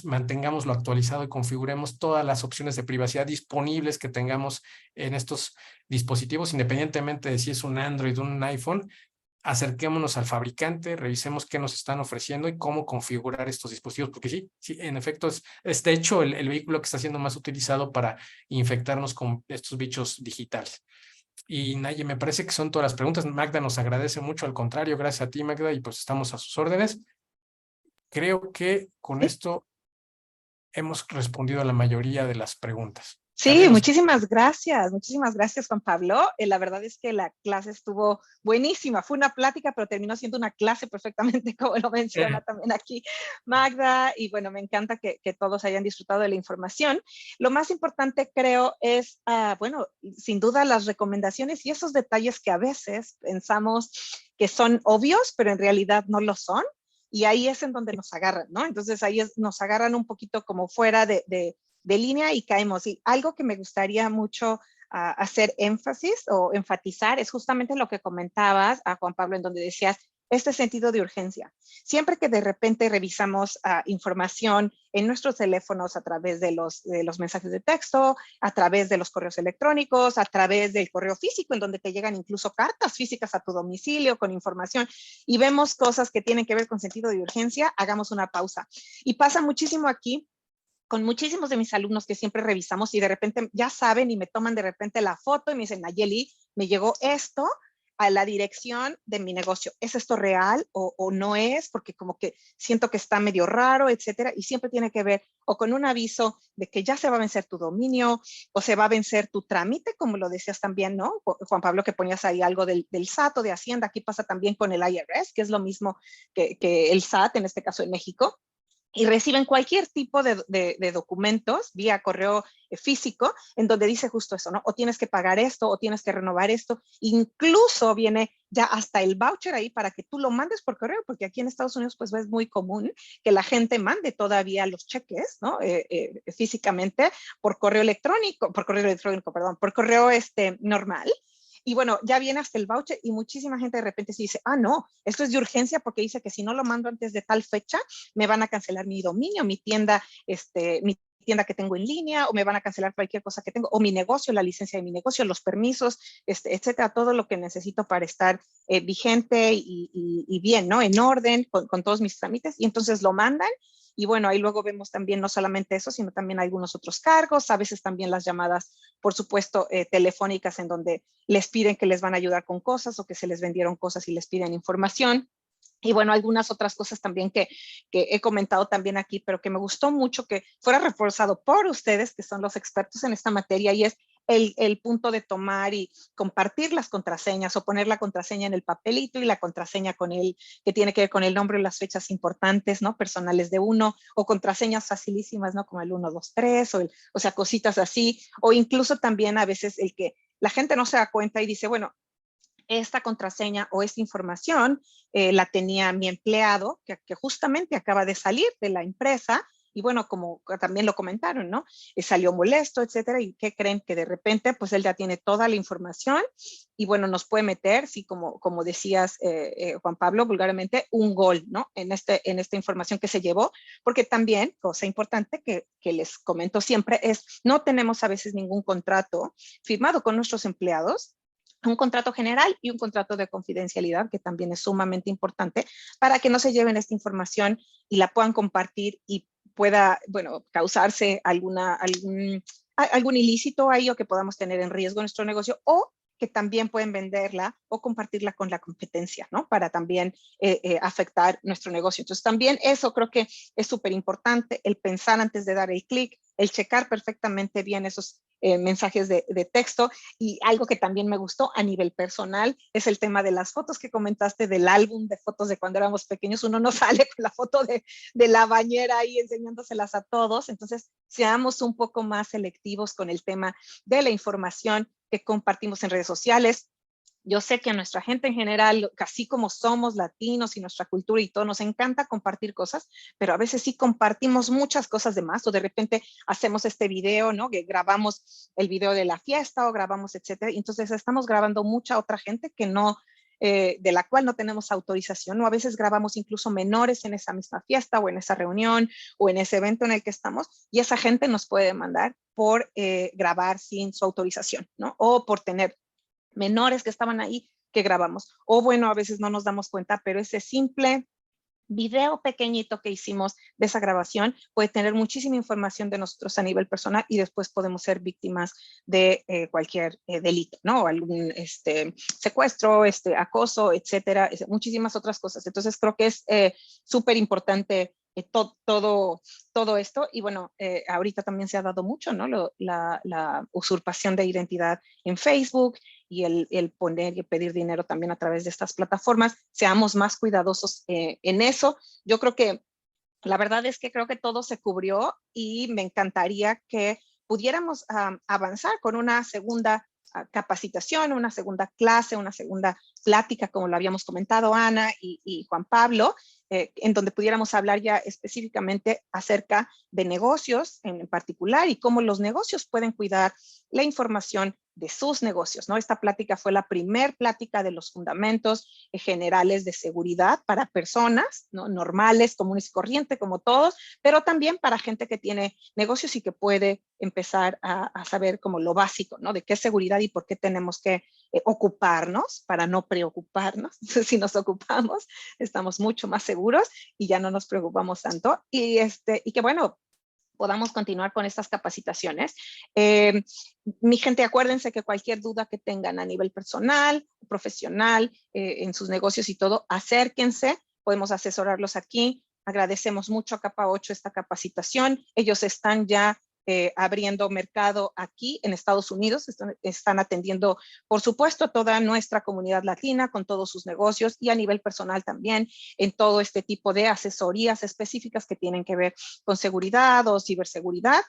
mantengámoslo actualizado y configuremos todas las opciones de privacidad disponibles que tengamos en estos dispositivos, independientemente de si es un Android o un iPhone. Acerquémonos al fabricante, revisemos qué nos están ofreciendo y cómo configurar estos dispositivos, porque sí, en efecto, es de hecho el vehículo que está siendo más utilizado para infectarnos con estos bichos digitales. Y Naye, me parece que son todas las preguntas. Magda nos agradece mucho, al contrario, gracias a ti, Magda, y pues estamos a sus órdenes. Creo que con esto hemos respondido a la mayoría de las preguntas. Sí, muchísimas gracias, Juan Pablo. La verdad es que la clase estuvo buenísima, fue una plática, pero terminó siendo una clase perfectamente, como lo menciona también aquí Magda, y bueno, me encanta que todos hayan disfrutado de la información. Lo más importante creo es, bueno, sin duda las recomendaciones y esos detalles que a veces pensamos que son obvios, pero en realidad no lo son, y ahí es en donde nos agarran, ¿no? Entonces ahí nos agarran un poquito como fuera de línea y caemos. Y algo que me gustaría mucho hacer énfasis o enfatizar es justamente lo que comentabas a Juan Pablo, en donde decías este sentido de urgencia. Siempre que de repente revisamos información en nuestros teléfonos a través de los mensajes de texto, a través de los correos electrónicos, a través del correo físico, en donde te llegan incluso cartas físicas a tu domicilio con información, y vemos cosas que tienen que ver con sentido de urgencia, hagamos una pausa. Y pasa muchísimo aquí con muchísimos de mis alumnos que siempre revisamos y de repente ya saben y me toman de repente la foto y me dicen, Nayeli, me llegó esto, a la dirección de mi negocio. ¿Es esto real o no es? Porque como que siento que está medio raro, etcétera. Y siempre tiene que ver o con un aviso de que ya se va a vencer tu dominio o se va a vencer tu trámite, como lo decías también, ¿no? Juan Pablo, que ponías ahí algo del SAT o de Hacienda. Aquí pasa también con el IRS, que es lo mismo que el SAT, en este caso en México. Y reciben cualquier tipo de documentos vía correo físico en donde dice justo eso, ¿no? O tienes que pagar esto, o tienes que renovar esto. Incluso viene ya hasta el voucher ahí para que tú lo mandes por correo, porque aquí en Estados Unidos pues es muy común que la gente mande todavía los cheques, ¿no? Físicamente por correo electrónico, perdón, por correo normal. Y bueno, ya viene hasta el voucher y muchísima gente de repente se dice, ah, no, esto es de urgencia porque dice que si no lo mando antes de tal fecha, me van a cancelar mi dominio, mi tienda que tengo en línea, o me van a cancelar cualquier cosa que tengo, o mi negocio, la licencia de mi negocio, los permisos, etcétera, todo lo que necesito para estar vigente y bien, ¿no? En orden con todos mis trámites. Y entonces lo mandan. Y bueno, ahí luego vemos también no solamente eso, sino también algunos otros cargos, a veces también las llamadas, por supuesto, telefónicas en donde les piden que les van a ayudar con cosas o que se les vendieron cosas y les piden información. Y bueno, algunas otras cosas también que he comentado también aquí, pero que me gustó mucho que fuera reforzado por ustedes, que son los expertos en esta materia, y es el punto de tomar y compartir las contraseñas o poner la contraseña en el papelito y la contraseña con el que tiene que ver con el nombre y las fechas importantes, ¿no? Personales de uno, o contraseñas facilísimas, ¿no? Como el 1, 2, 3, o sea, cositas así, o incluso también a veces el que la gente no se da cuenta y dice, bueno, esta contraseña o esta información la tenía mi empleado, que justamente acaba de salir de la empresa, y bueno, como también lo comentaron, ¿no? Salió molesto, etcétera, y ¿qué creen? Que de repente, pues él ya tiene toda la información, y bueno, nos puede meter, sí, como decías, Juan Pablo, vulgarmente, un gol, ¿no? En esta información que se llevó, porque también, cosa importante que les comento siempre, es no tenemos a veces ningún contrato firmado con nuestros empleados, un contrato general y un contrato de confidencialidad, que también es sumamente importante, para que no se lleven esta información y la puedan compartir y pueda, bueno, causarse algún ilícito ahí, o que podamos tener en riesgo nuestro negocio, o que también pueden venderla o compartirla con la competencia, ¿no? Para también afectar nuestro negocio. Entonces también eso creo que es súper importante, el pensar antes de dar el clic, el checar perfectamente bien esos mensajes de texto. Y algo que también me gustó a nivel personal es el tema de las fotos que comentaste del álbum de fotos de cuando éramos pequeños. Uno no sale con la foto de la bañera ahí enseñándoselas a todos. Entonces, seamos un poco más selectivos con el tema de la información que compartimos en redes sociales. Yo sé que a nuestra gente en general, así como somos latinos y nuestra cultura y todo, nos encanta compartir cosas, pero a veces sí compartimos muchas cosas de más, o de repente hacemos este video, ¿no? Que grabamos el video de la fiesta o grabamos, etcétera, y entonces estamos grabando mucha otra gente que no, de la cual no tenemos autorización, o a veces grabamos incluso menores en esa misma fiesta o en esa reunión o en ese evento en el que estamos, y esa gente nos puede demandar por grabar sin su autorización, ¿no? O por tener menores que estaban ahí que grabamos. O bueno, a veces no nos damos cuenta, pero ese simple video pequeñito que hicimos de esa grabación puede tener muchísima información de nosotros a nivel personal, y después podemos ser víctimas de cualquier delito, ¿no? O algún secuestro, acoso, etcétera, muchísimas otras cosas. Entonces creo que es súper importante todo esto. Y bueno, ahorita también se ha dado mucho, ¿no? La usurpación de identidad en Facebook, y el poner y pedir dinero también a través de estas plataformas. Seamos más cuidadosos en eso. Yo creo que la verdad es que creo que todo se cubrió, y me encantaría que pudiéramos avanzar con una segunda capacitación, una segunda clase, una segunda plática, como lo habíamos comentado Ana y Juan Pablo, en donde pudiéramos hablar ya específicamente acerca de negocios en particular, y cómo los negocios pueden cuidar la información de sus negocios, ¿no? Esta plática fue la primer plática de los fundamentos generales de seguridad para personas, ¿no? Normales, comunes y corrientes, como todos, pero también para gente que tiene negocios y que puede empezar a saber como lo básico, ¿no? De qué es seguridad y por qué tenemos que ocuparnos para no preocuparnos. Si nos ocupamos, estamos mucho más seguros y ya no nos preocupamos tanto. Y que bueno, podamos continuar con estas capacitaciones. Mi gente, acuérdense que cualquier duda que tengan a nivel personal, profesional, en sus negocios y todo, acérquense, podemos asesorarlos aquí. Agradecemos mucho a Capa 8 esta capacitación. Ellos están ya abriendo mercado aquí en Estados Unidos, están atendiendo, por supuesto, toda nuestra comunidad latina con todos sus negocios y a nivel personal también en todo este tipo de asesorías específicas que tienen que ver con seguridad o ciberseguridad.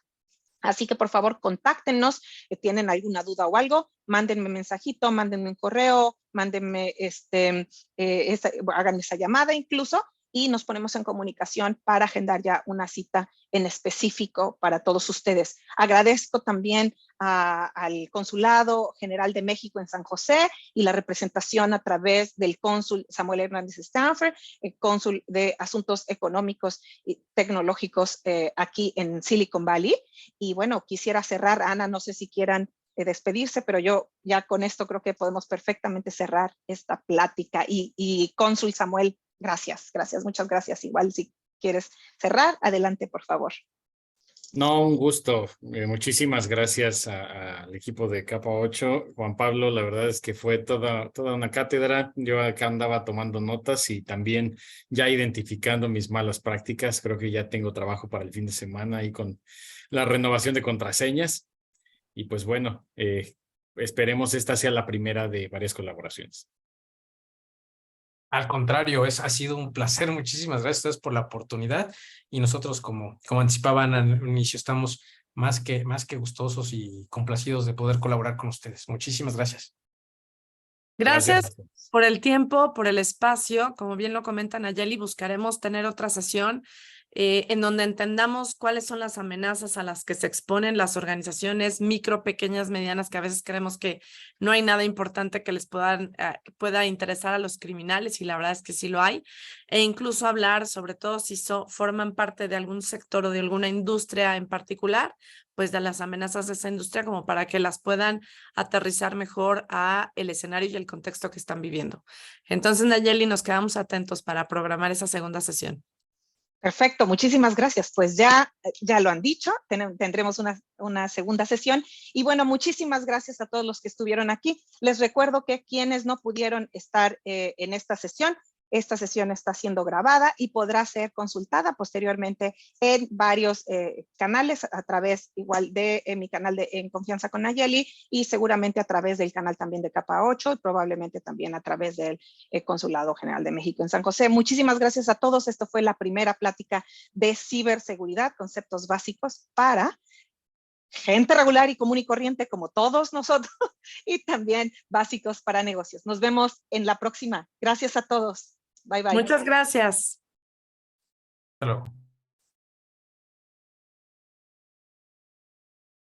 Así que por favor contáctenos, tienen alguna duda o algo, mándenme mensajito, mándenme un correo, mándenme hagan esa llamada incluso, y nos ponemos en comunicación para agendar ya una cita en específico para todos ustedes. Agradezco también al Consulado General de México en San José y la representación a través del cónsul Samuel Hernández Stanford, el cónsul de Asuntos Económicos y Tecnológicos aquí en Silicon Valley. Y bueno, quisiera cerrar, Ana, no sé si quieran despedirse, pero yo ya con esto creo que podemos perfectamente cerrar esta plática. Y cónsul Samuel, gracias, muchas gracias. Igual si quieres cerrar, adelante, por favor. No, un gusto. Muchísimas gracias al equipo de Capa 8. Juan Pablo, la verdad es que fue toda una cátedra. Yo acá andaba tomando notas y también ya identificando mis malas prácticas. Creo que ya tengo trabajo para el fin de semana ahí con la renovación de contraseñas. Y pues bueno, esperemos esta sea la primera de varias colaboraciones. Al contrario, ha sido un placer. Muchísimas gracias a ustedes por la oportunidad. Y nosotros, como anticipaban al inicio, estamos más que gustosos y complacidos de poder colaborar con ustedes. Muchísimas gracias. Gracias por el tiempo, por el espacio. Como bien lo comenta Nayeli, buscaremos tener otra sesión en donde entendamos cuáles son las amenazas a las que se exponen las organizaciones micro, pequeñas, medianas, que a veces creemos que no hay nada importante que les pueda interesar a los criminales, y la verdad es que sí lo hay. E incluso hablar, sobre todo si forman parte de algún sector o de alguna industria en particular, pues de las amenazas de esa industria, como para que las puedan aterrizar mejor a el escenario y el contexto que están viviendo. Entonces, Nayeli, nos quedamos atentos para programar esa segunda sesión. Perfecto, muchísimas gracias. Pues ya lo han dicho, tendremos una segunda sesión. Y bueno, muchísimas gracias a todos los que estuvieron aquí. Les recuerdo que quienes no pudieron estar en esta sesión está siendo grabada y podrá ser consultada posteriormente en varios canales, a través igual de mi canal de En Confianza con Nayeli, y seguramente a través del canal también de Capa 8 y probablemente también a través del Consulado General de México en San José. Muchísimas gracias a todos. Esto fue la primera plática de ciberseguridad, conceptos básicos para gente regular y común y corriente como todos nosotros, y también básicos para negocios. Nos vemos en la próxima. Gracias a todos. Bye, bye. Muchas gracias. Hasta luego.